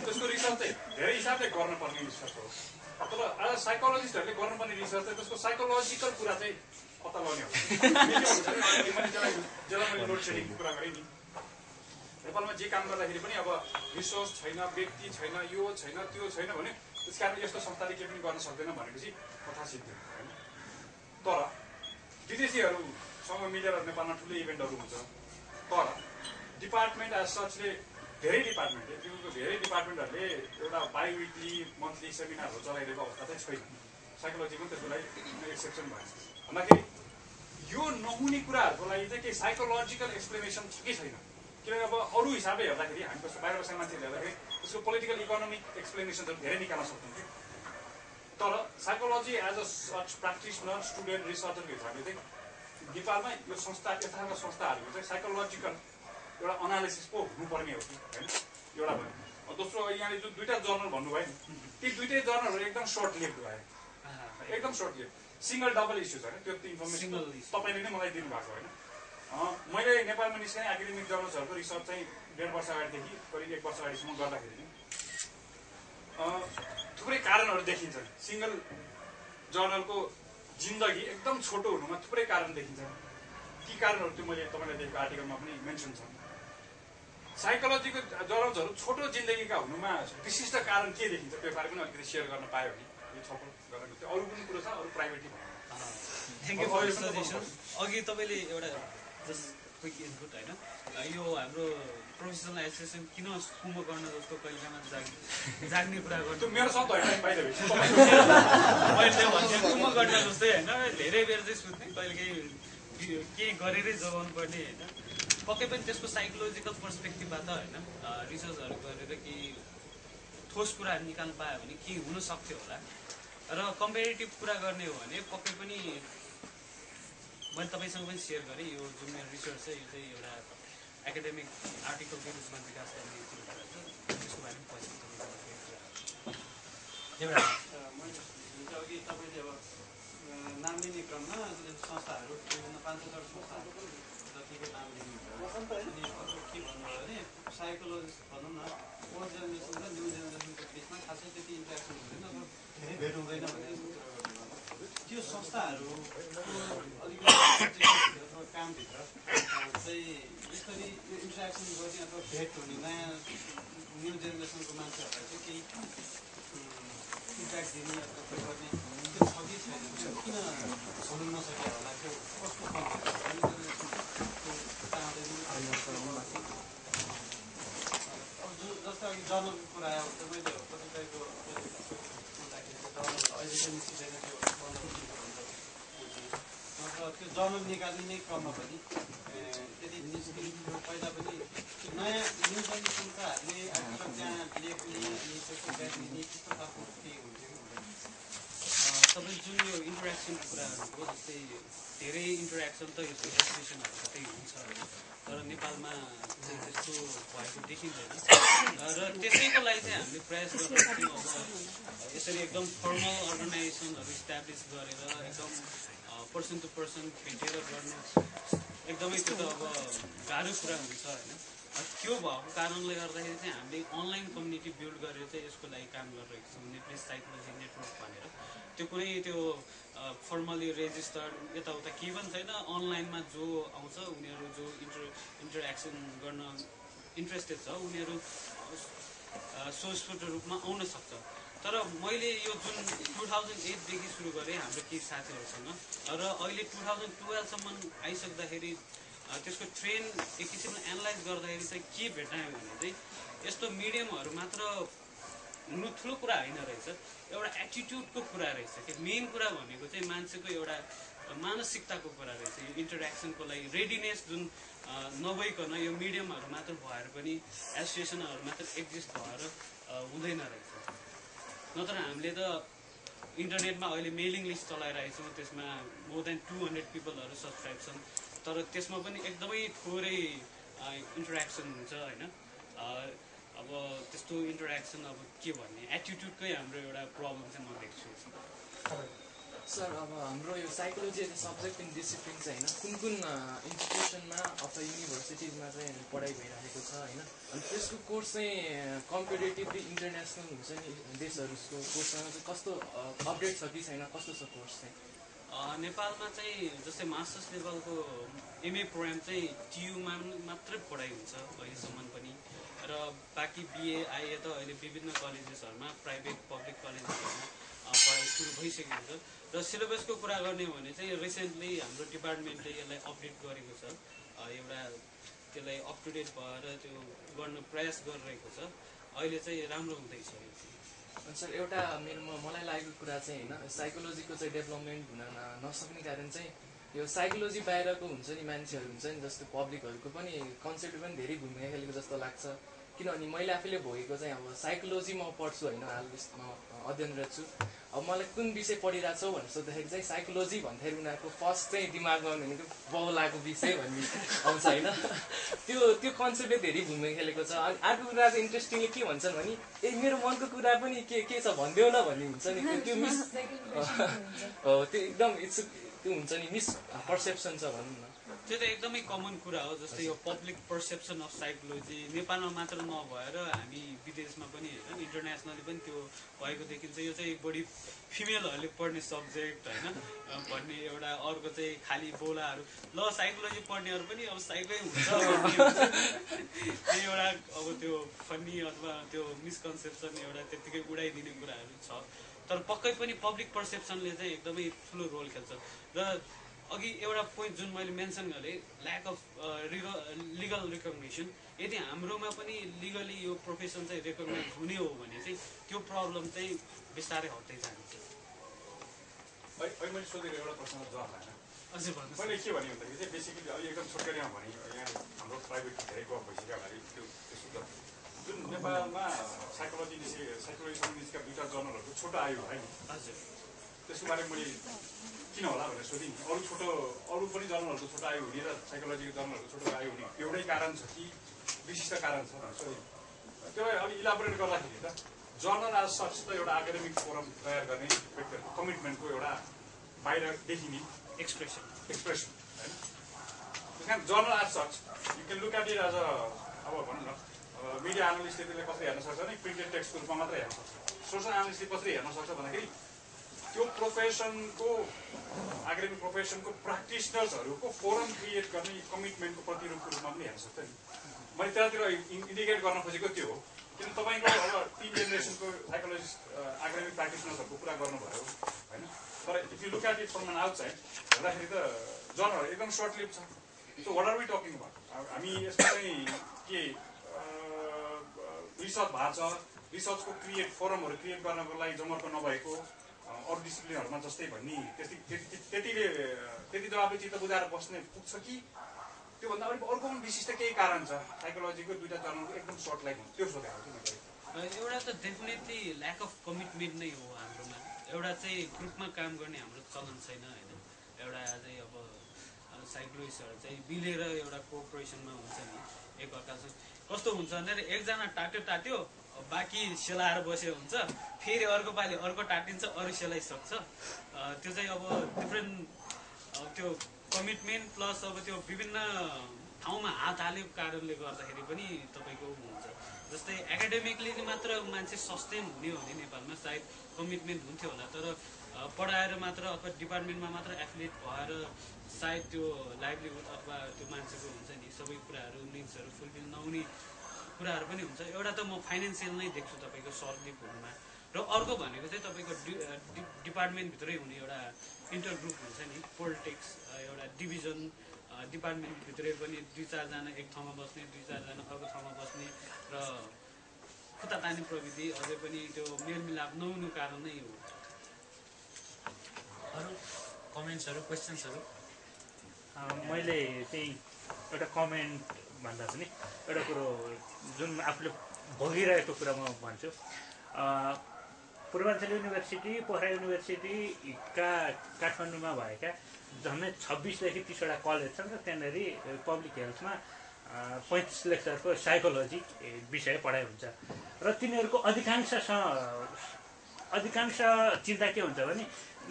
त्यसको रिसर्च चाहिँ धेरै हिसाबले गर्नुपर्ने रिसर्च हो। तर आज साइकोलोजिस्टहरूले गर्नुपर्ने रिसर्च चाहिँ त्यसको साइकोलोजिकल कुरा चाहिँ पत्ता लगाउने हो। जसलाई मैले लोड सेडिङको कुरा गरेँ नि, नेपालमा जे काम गर्दाखेरि पनि अब रिसोर्स छैन, व्यक्ति छैन, यो छैन, त्यो छैन भने त्यस कारण यस्तो संस्थाले केही पनि गर्न सक्दैन भनेपछि कथा सिद्धि होइन। तर विदेशीहरूसँग मिलेर नेपालमा ठुलो इभेन्टहरू हुन्छ। तर डिपार्टमेन्ट एज सचले धेरै डिपार्टमेन्टहरूले एउटा बाइविकली मन्थली सेमिनारहरू चलाइरहेको अवस्था चाहिँ छैन। साइकोलोजी पनि त्यसको लागि एक्सेप्सन भयो भन्दाखेरि यो नहुने कुराहरूको लागि चाहिँ केही साइकोलोजिकल एक्सप्लेनेसन छ कि छैन? किनभने अब अरू हिसाबले हेर्दाखेरि हामी कस्तो बाहिर बसेका मान्छेले हेर्दाखेरि त्यसको पोलिटिकल इकोनोमिक एक्सप्लेनेसनहरू धेरै निकाल्न सक्छौँ। तर psychology as a such practitioner student रिसर्चरको हिसाबले चाहिँ नेपालमा यो संस्था यथार्थ संस्थाहरूको चाहिँ साइकोलोजिकल एउटा एनालिसिस पो हुनुपर्ने हो कि होइन, एउटा भयो। दोस्रो यहाँले जुन 2टा जर्नल भन्नुभयो नि, ती 2टै जर्नलहरू एकदम सर्ट लिभ भयो, एकदम short live, single double issues होइन। त्यो इन्फर्मेसन तपाईँले नै मलाई दिनुभएको होइन। मैले नेपालमा निस्कने एकाडेमिक जर्नल्सहरूको रिसर्च चाहिँ 1.5 वर्ष अगाडिदेखि करिब 1 वर्ष अगाडिसम्म गर्दाखेरि थुप्रै कारणहरू देखिन्छन्। सिङ्गल जर्नलको जिन्दगी एकदम छोटो हुनुमा थुप्रै कारण देखिन्छ। ती कारणहरू त्यो मैले तपाईँलाई दिएको आर्टिकलमा पनि मेन्सन छ। साइकोलोजीको जराउँछहरू छोटो जिन्दगीका हुनुमा विशिष्ट कारण के देखिन्छ त्यो बारे पनि अलिकति सेयर गर्न पायो भने यो छलफल गर्न त्यो अरू पनि कुरो छ, अरू privately thank you for the suggestion. अघि तपाईँले एउटा जस्ट क्विक इनपुट होइन, यो हाम्रो प्रोफेसनल एसोसिएसन किन कुम्भकर्ण जस्तो कहिलेकामा जाग्ने कुरा गर्नु, त्यो मेरो शब्द होइन बाहिर मैले त्यो भन्छु कुम्भकर्ण जस्तै होइन, धेरै बेर चाहिँ सुत्ने कहिलेकाहीँ केही गरेरै जोगाउनु पर्ने होइन, पक्कै पनि त्यसको साइकोलोजिकल पर्सपेक्टिभबाट होइन रिसर्चहरू गरेर केही ठोस कुराहरू निकाल्नु पायो भने के हुन सक्थ्यो होला। र कम्पेरिटिभ कुरा गर्ने हो भने पक्कै पनि मैले तपाईँसँग पनि सेयर गरेँ, यो जुन मेरो रिसर्च छ यो चाहिँ एउटा एकाडेमिक आर्टिकलको रूपमा विकास गर्ने कुराहरू छ, त्यसको बारेमा पछि एउटा अघि तपाईँले अब नाम लिने क्रममा संस्थाहरू विभिन्न 5,000 संस्थाहरू जतिको नाम लिनुहुन्छ अनि अरू के भन्नुभयो भने साइकोलोजिस्ट भनौँ न ओल्ड जेनेरेसन र न्यू जेनेरेसनको बिचमा खासै त्यति इन्ट्रेक्सन हुँदैन अथवा भेट हुँदैन भनेर त्यो संस्थाहरू अलिकति अथवा कामभित्र चाहिँ यसरी इन्ट्रेक्सन गर्ने अथवा भेट हुने नयाँ न्यू जेनेरेसनको मान्छेहरूलाई चाहिँ केही इम्प्याक्ट दिने अथवा के गर्ने त्यो छ कि छैन, किन हुनु नसक्यो होला, त्यो कस्तो जस्तो अघि जर्नलको कुरा आयो मैले कतिपयको अहिले चाहिँ निस्किँदैन त्यो त्यो जर्नल निकाल्ने क्रममा पनि यदि निस्किन्थ्यो पहिला पनि नयाँ न्यु जेनेरेसनकाहरूले आजसम्म त्यहाँ लेख्ने अनि त्यसको ब्याक दिने त्यस्तो खालको के हुन्थ्यो तपाईँ जुन यो इन्टरेक्सनको कुराहरू हो, जस्तै धेरै इन्टरेक्सन त यस्तो एसोसिएसनहरूबाटै हुन्छ तर नेपालमा चाहिँ त्यस्तो भएको देखिँदैन र त्यसैको लागि चाहिँ हामीले प्रयास गर्छौँ अब यसरी एकदम फर्मल अर्गनाइजेसनहरू इस्टाब्लिस गरेर एकदम पर्सन टु पर्सन भेटेर गर्नु एकदमै त्यो त अब गाह्रो कुरा हुन्छ होइन। त्यो भएको कारणले गर्दाखेरि चाहिँ हामीले अनलाइन कम्युनिटी बिल्ड गरेर चाहिँ यसको लागि काम गरिरहेको छौँ, नेप्लिस साइकोलोजी नेटवर्क भनेर। त्यो कुनै त्यो फर्मली रेजिस्टर्ड यताउता केही पनि छैन, अनलाइनमा जो आउँछ उनीहरू जो इन्टरेक्सन गर्न इन्ट्रेस्टेड छ उनीहरू सोर्सको रूपमा आउन सक्छ। तर मैले यो जुन 2008देखि सुरु गरेँ हाम्रो केही साथीहरूसँग र अहिले 2012सम्म आइसक्दाखेरि त्यसको ट्रेन्ड एक किसिमले एनालाइज गर्दाखेरि चाहिँ के भेटायो भने चाहिँ यस्तो मिडियमहरू मात्र हुनु ठुलो कुरा होइन रहेछ, एउटा एटिट्युडको कुरा रहेछ कि मेन कुरा भनेको चाहिँ मान्छेको एउटा मानसिकताको कुरा रहेछ। यो इन्टरेक्सनको लागि रेडिनेस जुन नभइकन यो मिडियमहरू मात्र भएर पनि एसोसिएसनहरू मात्र एक्जिस्ट भएर हुँदैन रहेछ। नत्र हामीले त इन्टरनेटमा अहिले मेलिङ लिस्ट चलाइरहेको छौँ, त्यसमा मोर देन 200 पिपलहरू सब्सक्राइब छन्, तर त्यसमा पनि एकदमै थोरै इन्टरेक्सन हुन्छ होइन। अब त्यस्तो इन्टरेक्सन अब के भन्ने एटिट्युडकै हाम्रो एउटा प्रब्लम चाहिँ म देख्छु। सर अब हाम्रो यो psychology as a subject in discipline चाहिँ होइन कुन इन्स्टिट्युसनमा अथवा युनिभर्सिटिजमा चाहिँ पढाइ भइरहेको छ होइन, अनि त्यसको कोर्स चाहिँ कम्पेरिटिभली इन्टरनेसनल हुन्छ नि देशहरूको कोर्ससँग चाहिँ कस्तो अपडेट छ कि छैन, कस्तो छ कोर्स चाहिँ? नेपालमा चाहिँ जस्तै मास्टर्स लेभलको एमए प्रोग्राम चाहिँ टियुमा मात्रै पढाइ हुन्छ अहिलेसम्म पनि, र बाँकी बिए आइए त अहिले विभिन्न कलेजेसहरूमा प्राइभेट पब्लिक कलेजेसहरूमा पढाइ सुरु भइसकेको छ। र सिलेबसको कुरा गर्ने हो भने चाहिँ रिसेन्टली हाम्रो डिपार्टमेन्टले यसलाई अपडेट गरेको छ, एउटा त्यसलाई अप टु डेट भएर त्यो गर्न प्रयास गरिरहेको छ, अहिले चाहिँ राम्रो हुँदैछ। सर एउटा मलाई लागेको कुरा चाहिँ होइन साइकोलोजीको चाहिँ डेभलपमेन्ट हुन नसक्ने कारण चाहिँ यो साइकोलोजी बाहिरको हुन्छ नि मान्छेहरू हुन्छ नि जस्तो पब्लिकहरूको पनि कन्सेप्ट पनि धेरै भूमिका खेलेको जस्तो लाग्छ। किनभने मैले आफैले भोगेको चाहिँ अब साइकोलोजी म पढ्छु होइन, हाल म अध्ययनरत छु, अब मलाई कुन विषय पढिरहेको छौ भनेर सोद्धाखेरि चाहिँ साइकोलोजी भन्दाखेरि उनीहरूको फर्स्ट चाहिँ दिमागमा भनेको बहुलाको विषय भन्ने आउँछ होइन। त्यो कन्सेप्टले धेरै भूमिका खेलेको छ। अनि अर्को कुरा चाहिँ इन्ट्रेस्टिङली के भन्छन् भने मेरो मनको कुरा पनि के छ भनिदेऊ न भन्ने हुन्छ नि, त्यो मिस त्यो एकदम त्यो हुन्छ नि मिस पर्सेप्सन छ भनौँ न। त्यो त एकदमै कमन कुरा हो। जस्तै यो पब्लिक पर्सेप्सन अफ साइकोलोजी नेपालमा मात्र नभएर हामी विदेशमा पनि होइन इन्टरनेसनली पनि त्यो भएको देखिन्छ। यो चाहिँ बढी फिमेलहरूले पढ्ने सब्जेक्ट होइन भन्ने एउटा, अर्को चाहिँ खालि बोलाहरू ल साइकोलोजी पढ्नेहरू पनि अब साइकै हुन्छ एउटा अब त्यो फन्नी अथवा त्यो मिसकन्सेप्सन एउटा त्यत्तिकै उडाइदिने कुराहरू छ। तर पक्कै पनि पब्लिक पर्सेप्सनले चाहिँ एकदमै ठुलो रोल खेल्छ। र अघि एउटा पोइन्ट जुन मैले मेन्सन गरेँ, ल्याक अफ लिगल रिकग्निसन, यदि हाम्रोमा पनि लिगली यो प्रोफेसन चाहिँ रिकग्नाइज हुने हो भने चाहिँ त्यो प्रब्लम चाहिँ बिस्तारै हट्दै जान्छ। अहिले मैले सोधेको एउटा प्रश्नको जवाब होइन, हजुर भन्नुहोस्। मैले के भने भन्दाखेरि चाहिँ बेसिकली अहिले एकदम छोटकरीमा भने यहाँ हाम्रो प्राइभेट धेरै गफ भइसक्यो अगाडि त्यो सुझाव जुन नेपालमा साइकोलोजीसँग निस्केका दुईवटा जर्नलहरूको छोटो आयो है हजुर, त्यसको बारेमा मैले किन होला भनेर सोधेँ। अरू पनि जर्नलहरूको छोटो आयो हुने र साइकोलोजीको जर्नलहरूको छोटो आयो हुने एउटै कारण छ कि विशिष्ट कारण छ भनेर सोधेँ। त्यसलाई अलिक इलाबोरेट गर्दाखेरि त जर्नल आज सच त एउटा एकाडेमिक फोरम तयार गर्ने कमिटमेन्टको एउटा बाहिर देखिने एक्सप्रेसन होइन। त्यस कारण जर्नल आज such you can look at it as अब भनौँ न मिडिया एनालिस्टले त्यसले कसरी हेर्न सक्छ भने प्रिन्टेड टेक्स्टको रूपमा मात्रै हेर्न सक्छ। सोसल एनालिस्टले कसरी हेर्न सक्छ भन्दाखेरि त्यो प्रोफेसनको एकाडेमिक प्रोफेसनको प्र्याक्टिसनर्सहरूको फोरम क्रिएट गर्ने कमिटमेन्टको प्रतिरूपको रूपमा पनि हेर्न सक्छ नि। मैले त्यतातिर इन्डिकेट गर्न खोजेको त्यो हो। किन तपाईँको अब 3 जेनेरेसनको साइकोलोजिस्ट एकाडेमिक प्र्याक्टिसनर्सहरूको कुरा गर्नुभयो होइन। तर if you look at it from an outside हेर्दाखेरि त जर्नल एकदम सर्ट लिभ छ। So what are we talking about? हामी यसमा चाहिँ के रिसर्च भएको छ, रिसर्चको फोरमहरू क्रिएट गर्नको लागि जमर्को नभएको अरू डिसिप्लिनहरूमा जस्तै भन्ने त्यति जवाबले चित्त बुझाएर बस्ने पुग्छ कि त्योभन्दा अलिक अर्को पनि विशिष्ट केही कारण छ साइकोलोजीको दुईवटा जर्नलको एकदम सर्ट लाइफ हुन्छ त्यो सोधेको छु मैले। एउटा त डेफिनेटली ल्याक अफ कमिटमेन्ट नै हो हाम्रोमा। एउटा चाहिँ ग्रुपमा काम गर्ने हाम्रो चलन छैन होइन। एउटा चाहिँ अब साइकोलोजिस्टहरू चाहिँ मिलेर एउटा कोअपरेसनमा हुन्छ नि एकअर्कासँग। कस्तो हुन्छ भने एकजना टाट्यो बाँकी सेलाएर बसेको हुन्छ, फेरि अर्को पालि अर्को टाटिन्छ, अरू सेलाइसक्छ। त्यो चाहिँ अब डिफ्रेन्ट त्यो कमिटमेन्ट प्लस अब त्यो विभिन्न ठाउँमा हात हालेको कारणले गर्दाखेरि पनि तपाईँको हुन्छ। जस्तै एकाडेमिकली मात्र मान्छे सस्टेन हुने हो भने नेपालमा सायद कमिटमेन्ट हुन्थ्यो होला। तर पढाएर मात्र अथवा डिपार्टमेन्टमा मात्र एफिलिएट भएर सायद त्यो लाइभलीहुड अथवा त्यो मान्छेको हुन्छ नि सबै कुराहरू निड्सहरू फुलफिल नहुने कुराहरू पनि हुन्छ। एउटा त म फाइनेन्सियल नै देख्छु तपाईँको सर्टलिपहरूमा। र अर्को भनेको चाहिँ तपाईँको डिपार्टमेन्टभित्रै हुने एउटा इन्टरग्रुप हुन्छ नि पोलिटिक्स एउटा डिभिजन डिपार्टमेन्टभित्रै पनि 2-4जना एक ठाउँमा बस्ने, 2-4जना अर्को ठाउँमा बस्ने र खुट्टा तान्ने प्रविधि अझै पनि त्यो मेलमिलाप नहुनु कारण नै हो। अरू कमेन्ट्सहरू क्वेसन्सहरू? मैले चाहिँ एउटा कमेन्ट भन्दा पनि एउटा कुरो जुन आफूले भोगिरहेको कुरा म भन्छु। पूर्वाञ्चल युनिभर्सिटी, पोखरा युनिभर्सिटीका काठमाडौँमा भएका झन्डै 26देखि 30वटा कलेज छन् र त्यहाँनिर पब्लिक हेल्थमा 35 लेक्चरको साइकोलोजी विषय पढाइ हुन्छ र तिनीहरूको अधिकांश चिन्ता के हुन्छ भने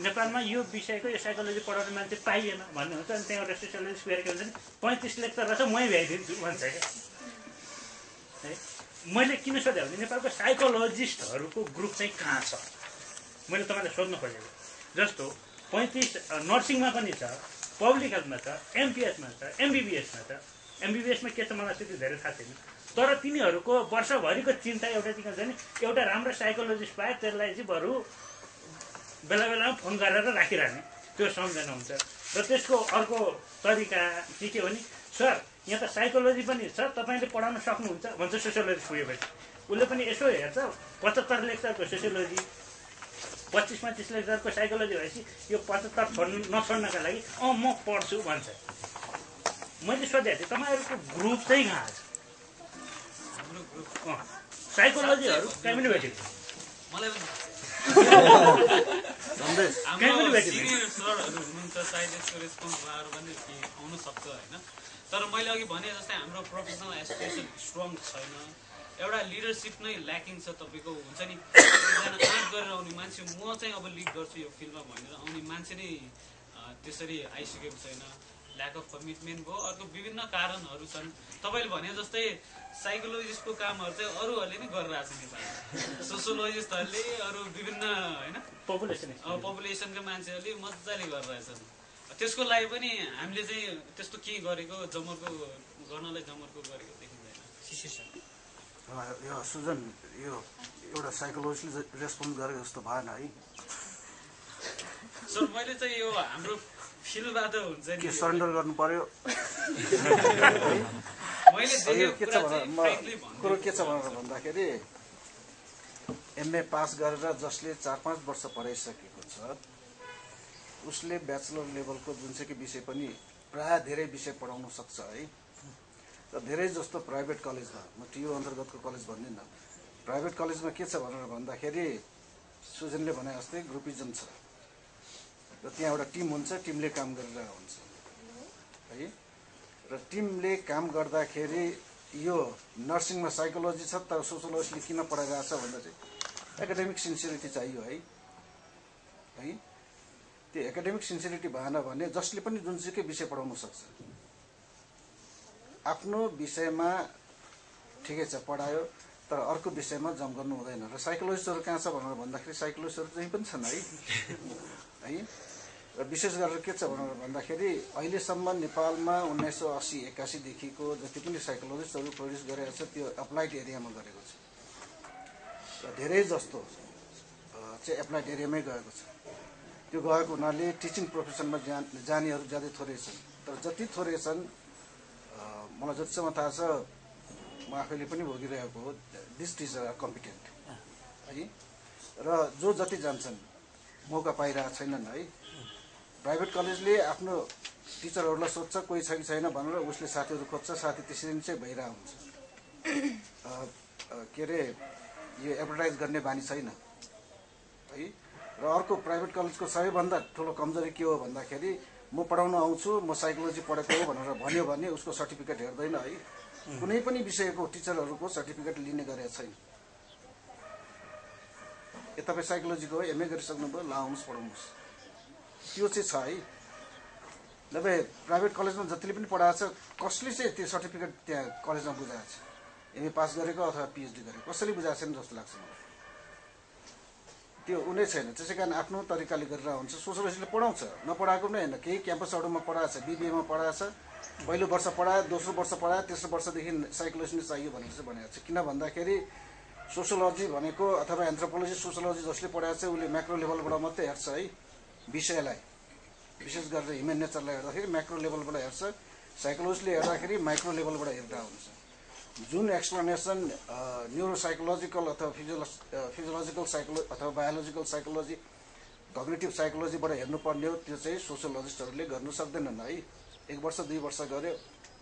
नेपालमा यो विषयको यो साइकोलोजी पढाउने मान्छे पाइएन भन्ने हुन्छ। अनि त्यहाँ एउटा सोसियोलोजिस्ट गएर के हुन्छ नि 35 लेक्चर रहेछ मै भ्याइदिन्छु भन्छ क्या है। मैले किन सोधेँ भने नेपालको साइकोलोजिस्टहरूको ग्रुप चाहिँ कहाँ छ मैले तपाईँलाई सोध्न खोजेको। जस्तो 35 नर्सिङमा पनि छ, पब्लिक हेल्थमा छ, एमपिएचमा छ, एमबिबिएसमा छ। एमबिबिएसमा के छ मलाई त्यति धेरै थाहा छैन। तर तिनीहरूको वर्षभरिको चिन्ता एउटा के हुन्छ नि एउटा राम्रो साइकोलोजिस्ट पाए त्यसलाई चाहिँ बरु बेला बेलामा फोन गरेर राखिरहने त्यो सम्झना हुन्छ। र त्यसको अर्को तरिका के भने सर यहाँ त साइकोलोजी पनि छ तपाईँले पढाउन सक्नुहुन्छ भन्छ सोसियोलोजी पुगेपछि। उसले पनि यसो हेर्छ 75 लेक्चरको सोसियोलोजी 25-35 लेक्चरको साइकोलोजी भएपछि यो 75 नछोड्नका लागि म पढ्छु भन्छ। मैले सोधेको थिएँ तपाईँहरूको ग्रुप चाहिँ कहाँ छ? हाम्रो ग्रुप साइकोलोजीहरू कहीँ पनि भेटेको मलाई सिनियर सरहरू हुनुहुन्छ सायद यसको रेस्पोन्स भएर पनि आउन सक्छ होइन। तर मैले अघि भने जस्तै हाम्रो प्रोफेसनल एसोसिएसन स्ट्रङ छैन। एउटा लिडरसिप नै ल्याकिङ छ। तपाईँको हुन्छ नि एकजना आँट गरेर आउने मान्छे म चाहिँ अब लिड गर्छु यो फिल्डमा भनेर आउने मान्छे नै त्यसरी आइसकेको छैन। ल्याक अफ कमिटमेन्ट भयो। अर्को विभिन्न कारणहरू छन्। तपाईँले भने जस्तै साइकोलोजिस्टको कामहरू चाहिँ अरूहरूले नै गरिरहेको छ नेपालमा। सोसियोलोजिस्टहरूले अरू विभिन्न होइन पपुलेसनका मान्छेहरूले मजाले गरिरहेछन्। त्यसको लागि पनि हामीले चाहिँ त्यस्तो केही गरेको गर्नलाई जमर्को गरेको देखिँदैन। यो सुजन यो एउटा साइकोलोजीले रेस्पोन्ड गरेको जस्तो भएन है। सर मैले चाहिँ यो हाम्रो फिल्डबाट हुन्छ नि के सरेन्डर गर्नु पर्यो। मैले देखेको कुरा चाहिँ फ्र्याङ्कली कुरो के छ भनेर भन्दाखेरि एमए पास गरेर जसले 4-5 वर्ष पढाइसकेको छ उसले ब्याचलर लेभलको जुन चाहिँ विषय पनि प्राय धेरै विषय पढाउन सक्छ है। र धेरै जस्तो प्राइभेट कलेजमा म टियु अन्तर्गतको कलेज भन्दिनँ, प्राइभेट कलेजमा के छ भनेर भन्दाखेरि सुजनले भने जस्तै ग्रुपिजम छ र त्यहाँ एउटा टिम हुन्छ, टिमले काम गरिरहेको हुन्छ है। र टिमले काम गर्दाखेरि यो नर्सिङमा साइकोलोजी छ तर सोसियोलोजीले किन पढाइरहेको छ भन्दा चाहिँ एकाडेमिक सिन्सियरिटी चाहियो है। त्यो एकाडेमिक सिन्सियरिटी भएन भने जसले पनि जुन चाहिँ विषय पढाउन सक्छ। आफ्नो विषयमा ठिकै छ पढायो तर अर्को विषयमा जम गर्नु हुँदैन। र साइकोलोजिस्टहरू कहाँ छ भनेर भन्दाखेरि साइकोलोजिस्टहरू चाहिँ पनि छन् है। र विशेष गरेर के छ भनेर भन्दाखेरि अहिलेसम्म नेपालमा 1980-81 देखिको जति पनि साइकोलोजिस्टहरू प्रोड्युस गरेको छ त्यो एप्लाइड एरियामा गरेको छ र धेरै जस्तो चाहिँ एप्लाइड एरियामै गएको छ। त्यो गएको हुनाले टिचिङ प्रोफेसनमा जानेहरू ज्यादै थोरै छन्। तर जति थोरै छन् मलाई जतिसम्म थाहा छ म आफैले पनि भोगिरहेको हो, दिस टिचर आर कम्पिटेन्ट है। र जो जति जान्छन् मौका पाइरहेको छैनन् है। प्राइभेट कलेजले आफ्नो टिचरहरूलाई सोध्छ कोही छ कि छैन भनेर उसले साथीहरू खोज्छ, साथी त्यसरी नै चाहिँ भइरहेको हुन्छ। के अरे यो एडभर्टाइज गर्ने बानी छैन है। र अर्को प्राइभेट कलेजको सबैभन्दा ठुलो कमजोरी के हो भन्दाखेरि म पढाउन आउँछु, म साइकोलोजी पढेको हो भनेर भन्यो भने उसको सर्टिफिकेट हेर्दैन है। कुनै पनि विषयको टिचरहरूको सर्टिफिकेट लिने गरेको छैन। तपाईँ साइकोलोजीको हो, एमए गरिसक्नुभयो, ल आउनुहोस् पढाउनुहोस्, त्यो चाहिँ छ है। नभए प्राइभेट कलेजमा जतिले पनि पढाएको छ कसले चाहिँ त्यो सर्टिफिकेट त्यहाँ कलेजमा बुझाएको छ, एमए पास गरेको अथवा पिएचडी गरेको कसैले बुझाएको छैन जस्तो लाग्छ मलाई। त्यो उनी छैन, त्यसै कारण आफ्नो तरिकाले गरेर हुन्छ। सोसियोलोजीले पढाउँछ, नपढाएको पनि होइन, केही क्याम्पसहरूमा पढाएको छ, बिबिएमा पढाएको छ, पहिलो वर्ष पढायो, दोस्रो वर्ष पढायो, तेस्रो वर्षदेखि साइकोलोजी नै चाहियो भनेर चाहिँ भनेको छ। किन भन्दाखेरि सोसियोलोजी भनेको अथवा एन्थ्रोपोलोजी सोसियोलोजी जसले पढाएको छ उसले म्याक्रो लेभलबाट मात्रै हेर्छ है विषयलाई। विशेष गरेर ह्युमन नेचरलाई हेर्दाखेरि म्याक्रो लेभलबाट हेर्छ, साइकोलोजीले हेर्दाखेरि माइक्रो लेभलबाट हेर्दा हुन्छ। जुन एक्सप्लेनेसन न्युरोसाइकोलोजिकल अथवा फिजियोलोजिकल साइकोलोजी अथवा बायोलोजिकल साइकोलोजी, कग्निटिभ साइकोलोजीबाट हेर्नुपर्ने हो त्यो चाहिँ सोसियोलोजिस्टहरूले गर्नु सक्दैनन् है। 1 वर्ष 2 वर्ष गऱ्यो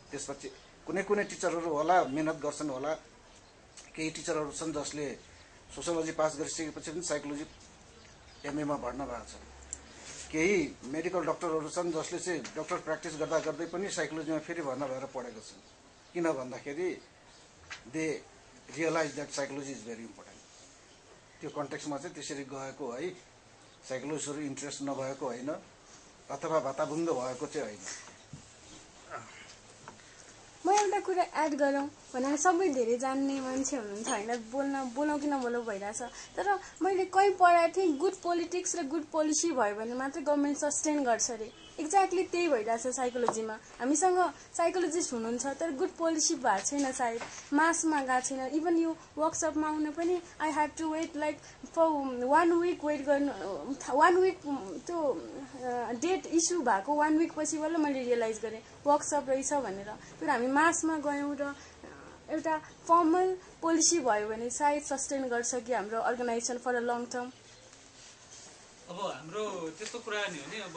त्यसपछि कुनै टिचरहरू होला मेहनत गर्छन् होला। केही टिचरहरू छन् जसले सोसियोलोजी पास गरिसकेपछि पनि साइकोलोजी एमएमा भर्ना भएको छ। केही मेडिकल डक्टरहरू छन् जसले चाहिँ डक्टर प्र्याक्टिस गर्दा गर्दै पनि साइकोलोजीमा फेरि भर्ना भएर पढेको छन्। किन भन्दाखेरि they realize that psychology is very important. त्यो कन्टेक्समा चाहिँ त्यसरी गएको है। साइकोलोजीहरू इन्ट्रेस्ट नभएको होइन अथवा भाताभुङ्ग भएको चाहिँ होइन। म एउटा कुरा एड गरौँ भने सबै धेरै जान्ने मान्छे हुनुहुन्छ होइन, बोलौँ कि नबोलौँ भइरहेछ। तर मैले कहीँ पढाएको थिएँ गुड पोलिटिक्स र गुड पोलिसी भयो भने मात्रै गभर्मेन्ट सस्टेन गर्छ अरे। एक्ज्याक्टली त्यही भइरहेछ साइकोलोजीमा। हामीसँग साइकोलोजिस्ट हुनुहुन्छ तर गुड पोलिसी भएको छैन, सायद मासमा गएको छैन। इभन यो वर्कसपमा आउन पनि I have to wait like for 1 week wait गर्नु, 1 विक त्यो डेट इस्यु भएको 1 विक पछि बल्ल मैले रियलाइज गरेँ वर्कसप रहेछ भनेर। तर हामी मासमा गयौँ र एउटा फर्मल पोलिसी भयो भने सायद सस्टेन गर्छ कि हाम्रो organization for a long term. अब हाम्रो त्यस्तो कुरा नि हो नि, अब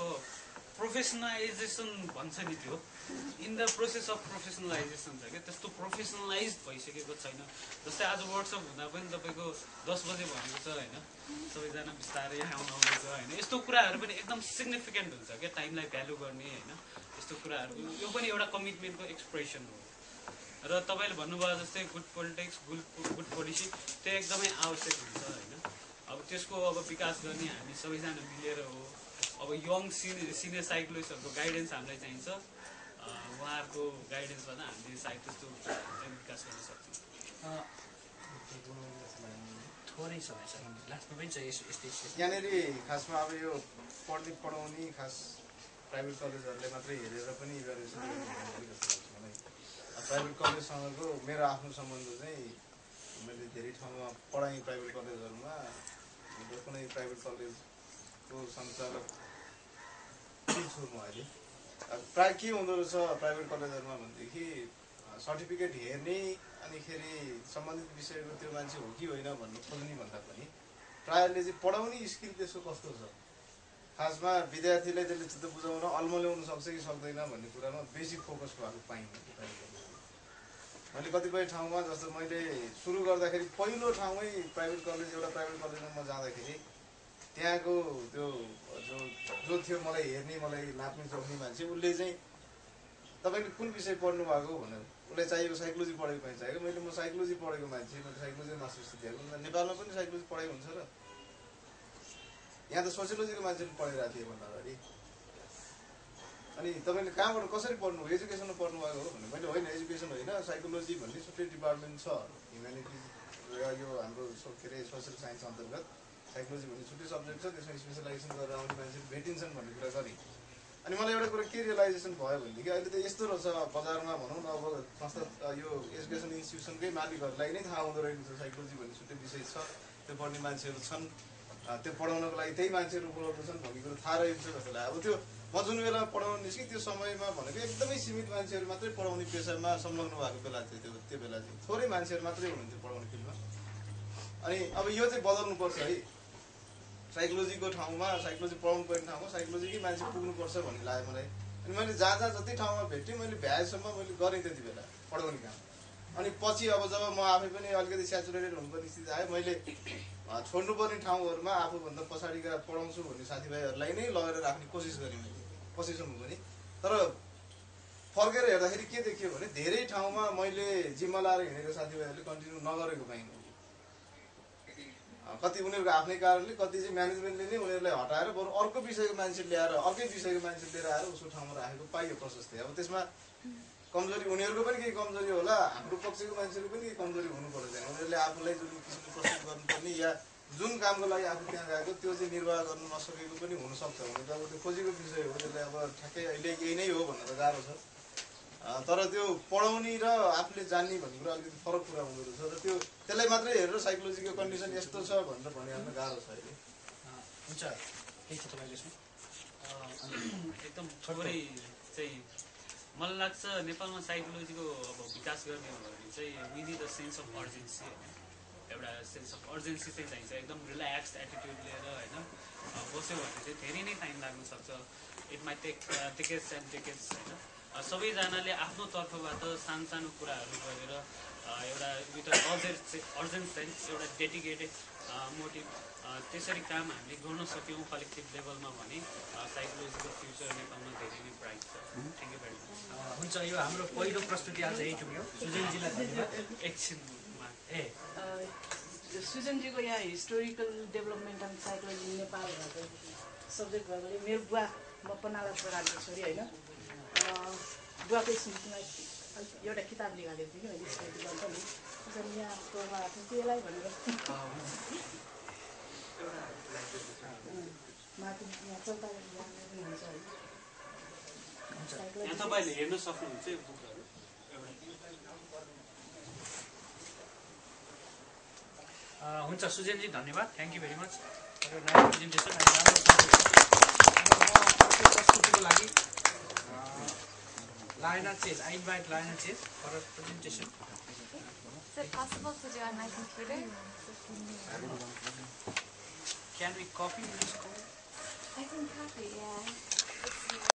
प्रोफेसनलाइजेसन भन्छ नि त्यो इन द प्रोसेस अफ प्रोफेसनलाइजेसन छ क्या, त्यस्तो प्रोफेसनलाइज भइसकेको छैन। जस्तै आज वर्कसप हुँदा पनि तपाईँको 10 बजे भनेको छ होइन, सबैजना बिस्तारै आउनुहुन्छ होइन। यस्तो कुराहरू पनि एकदम सिग्निफिकेन्ट हुन्छ क्या, टाइमलाई भ्यालु गर्ने होइन। यस्तो कुराहरू यो पनि एउटा कमिटमेन्टको एक्सप्रेसन हो। र तपाईँले भन्नुभयो जस्तै गुड पोलिटिक्स गुड पोलिसी त्यो एकदमै आवश्यक हुन्छ होइन। अब त्यसको अब विकास गर्ने हामी सबैजना मिलेर हो। अब यङ सिनियर साइकोलोजिस्टहरूको गाइडेन्स हामीलाई चाहिन्छ। उहाँहरूको गाइडेन्सबाट हामीले साहित्यको विकास गर्न सक्छौँ। थोरै समय छ लास्टमा पनि छ यस्तै यहाँनिर खासमा अब यो पढाउने खास प्राइभेट कलेजहरूले मात्रै हेरेर पनि इभ्यालुएसन गर्ने जस्तो लाग्छ मलाई। प्राइभेट कलेजसँगको मेरो आफ्नो सम्बन्ध चाहिँ मैले धेरै ठाउँमा पढाएँ प्राइभेट कलेजहरूमा। कुनै प्राइभेट कलेजको सञ्चालक छु म अहिले। प्रायः के हुँदो रहेछ प्राइभेट कलेजहरूमा भनेदेखि सर्टिफिकेट हेर्ने अनिखेरि सम्बन्धित विषयको त्यो मान्छे हो कि होइन भन्नु खोज्ने भन्दा पनि प्रायःले चाहिँ पढाउने स्किल त्यसको कस्तो छ, खासमा विद्यार्थीलाई त्यसले चित्त बुझाउन अल्मल्याउन सक्छ कि सक्दैन भन्ने कुरामा बेसी फोकस भएको पाइन्छ। मैले कतिपय ठाउँमा जस्तो मैले सुरु गर्दाखेरि पहिलो ठाउँमै प्राइभेट कलेज एउटा प्राइभेट कलेजमा म जाँदाखेरि त्यहाँको त्यो जो थियो मलाई हेर्ने मलाई नाप्ने जोख्ने मान्छे उसले चाहिँ तपाईँले कुन विषय पढ्नु भएको भनेर उसलाई चाहिएको साइकोलोजी पढेको पनि चाहिएको। मैले म साइकोलोजी पढेको मान्छे, मैले साइकोलोजी मास्टर्स दिएको। नेपालमा पनि साइकोलोजी पढाइ हुन्छ र यहाँ त सोसियोलोजीको मान्छेले पढिरहेको थिएँ भन्दा अगाडि। अनि तपाईँले कहाँबाट कसरी पढ्नु एजुकेसनमा पढ्नु भएको हो भने मैले होइन एजुकेसन होइन साइकोलोजी भन्ने छुट्टै डिपार्टमेन्ट छ ह्युम्यानिटिज यो हाम्रो के अरे सोसियल साइन्स अन्तर्गत साइकोलोजी भन्ने छुट्टै सब्जेक्ट छ, त्यसमा स्पेसलाइजेसन गरेर आउने मान्छेहरू भेटिन्छन् भन्ने कुरा गरेँ। अनि मलाई एउटा कुरा के रियलाइजेसन भयो भनेदेखि अहिले त यस्तो रहेछ बजारमा भनौँ न अब संस्था यो एजुकेसन इन्स्टिट्युसनकै मालिकहरूलाई नै थाहा हुँदो रहेछ साइकोलोजी भन्ने छुट्टै विषय छ, त्यो पढ्ने मान्छेहरू छन्, त्यो पढाउनको लागि त्यही मान्छेहरू उपलब्ध छन् भन्ने कुरो थाहा रहेछ जस्तो लाग्यो। अब त्यो म जुन बेला पढाउनु निस्केँ त्यो समयमा भनेको एकदमै सीमित मान्छेहरू मात्रै पढाउने पेसामा संलग्न भएको बेला थियो। त्यो बेला चाहिँ थोरै मान्छेहरू मात्रै हुनुहुन्थ्यो पढाउने फिल्डमा। अनि अब यो चाहिँ बदल्नुपर्छ है, साइकोलोजीको ठाउँमा साइकोलोजी पढाउनु पर्ने ठाउँमा साइकोलोजीकै मान्छे पुग्नुपर्छ भन्ने लाग्यो मलाई। अनि मैले जहाँ जति ठाउँमा भेटेँ मैले भ्याएसम्म मैले गरेँ त्यति बेला पढाउने काम। अनि पछि अब जब म आफै पनि अलिकति सेचुरेटेड हुनुपर्ने स्थिति आयो मैले छोड्नुपर्ने ठाउँहरूमा आफूभन्दा पछाडिका पढाउँछु भन्ने साथीभाइहरूलाई नै लगेर राख्ने कोसिस गरेँ मैले पछिसम्म पनि। तर फर्केर हेर्दाखेरि के देखियो भने धेरै ठाउँमा मैले जिम्मा लाएर हिँडेको साथीभाइहरूले कन्टिन्यू नगरेको पाइनु। कति उनीहरूको आफ्नै कारणले, कति चाहिँ म्यानेजमेन्टले नै उनीहरूलाई हटाएर बरु अर्को विषयको मान्छे ल्याएर अर्कै विषयको मान्छे लिएर आएर उसको ठाउँमा राखेको पाइयो प्रशस्तै। अब त्यसमा कमजोरी उनीहरूको पनि केही कमजोरी होला, हाम्रो पक्षको मान्छेको पनि केही कमजोरी हुनुपर्छ। उनीहरूले आफूलाई जुन किसिमले प्रस्तुत गर्नुपर्ने या जुन कामको लागि आफू त्यहाँ गएको त्यो चाहिँ निर्वाह गर्न नसकेको पनि हुनसक्छ। हुन त अब त्यो खोजेको विषय हो, त्यसलाई अब ठ्याक्कै अहिले यही नै हो भन्न त गाह्रो छ। तर त्यो पढाउने र आफूले जान्ने भन्ने कुरा अलिकति फरक कुरा हुँदो रहेछ र त्यो त्यसलाई मात्रै हेरेर साइकोलोजीको कन्डिसन यस्तो छ भनेर भनिहाल्न गाह्रो छ अहिले। हुन्छ केही छ तपाईँको यसमा? एकदम थोरै चाहिँ मलाई लाग्छ नेपालमा साइकोलोजीको अब विकास गर्ने हो भने चाहिँ we need a sense of urgency, एउटा सेन्स अफ अर्जेन्सी चाहिँ चाहिन्छ। एकदम रिल्याक्स्ड एटिट्युड लिएर होइन बस्यो भने चाहिँ धेरै नै टाइम लाग्न सक्छ। It might take tickets and tickets होइन। सबैजनाले आफ्नो तर्फबाट सानो सानो कुराहरू गरेर एउटा विथ अर्जेन्ट सेन्स एउटा डेडिकेटेड मोटिभ त्यसरी काम हामीले गर्न सक्यौँ कलेक्टिभ लेभलमा भने साइकोलोजीको फ्युचर नेपालमा धेरै नै ब्राइट छ। Thank you very much. हुन्छ, यो हाम्रो पहिलो प्रस्तुति आज यही टुक्यो। सुजनजीलाई धन्यवाद। एकछिनमा सुजनजीको यहाँ historical development of psychology Nepal भएको सब्जेक्ट भएकोले मेरो बुवा म पनाला प्रधानको छोरी होइन, बुवाको स्मृतिमा एउटा किताब निकालेको थिएँ कि मैले स्मृति गर्छ नि यहाँ त्यसलाई भनेर माथि यहाँ चौता पनि हुन्छ है। तपाईँले हेर्न सक्नुहुन्छ यो बुकहरू। हुन्छ सुजनजी धन्यवाद, thank you very much for your nice presentation. अनि राम्रो प्रस्तुतिको लागि Lina Chase, I invite Lina Chase for a presentation. Is it possible to do on my computer? Can we copy this code? I can copy, yeah.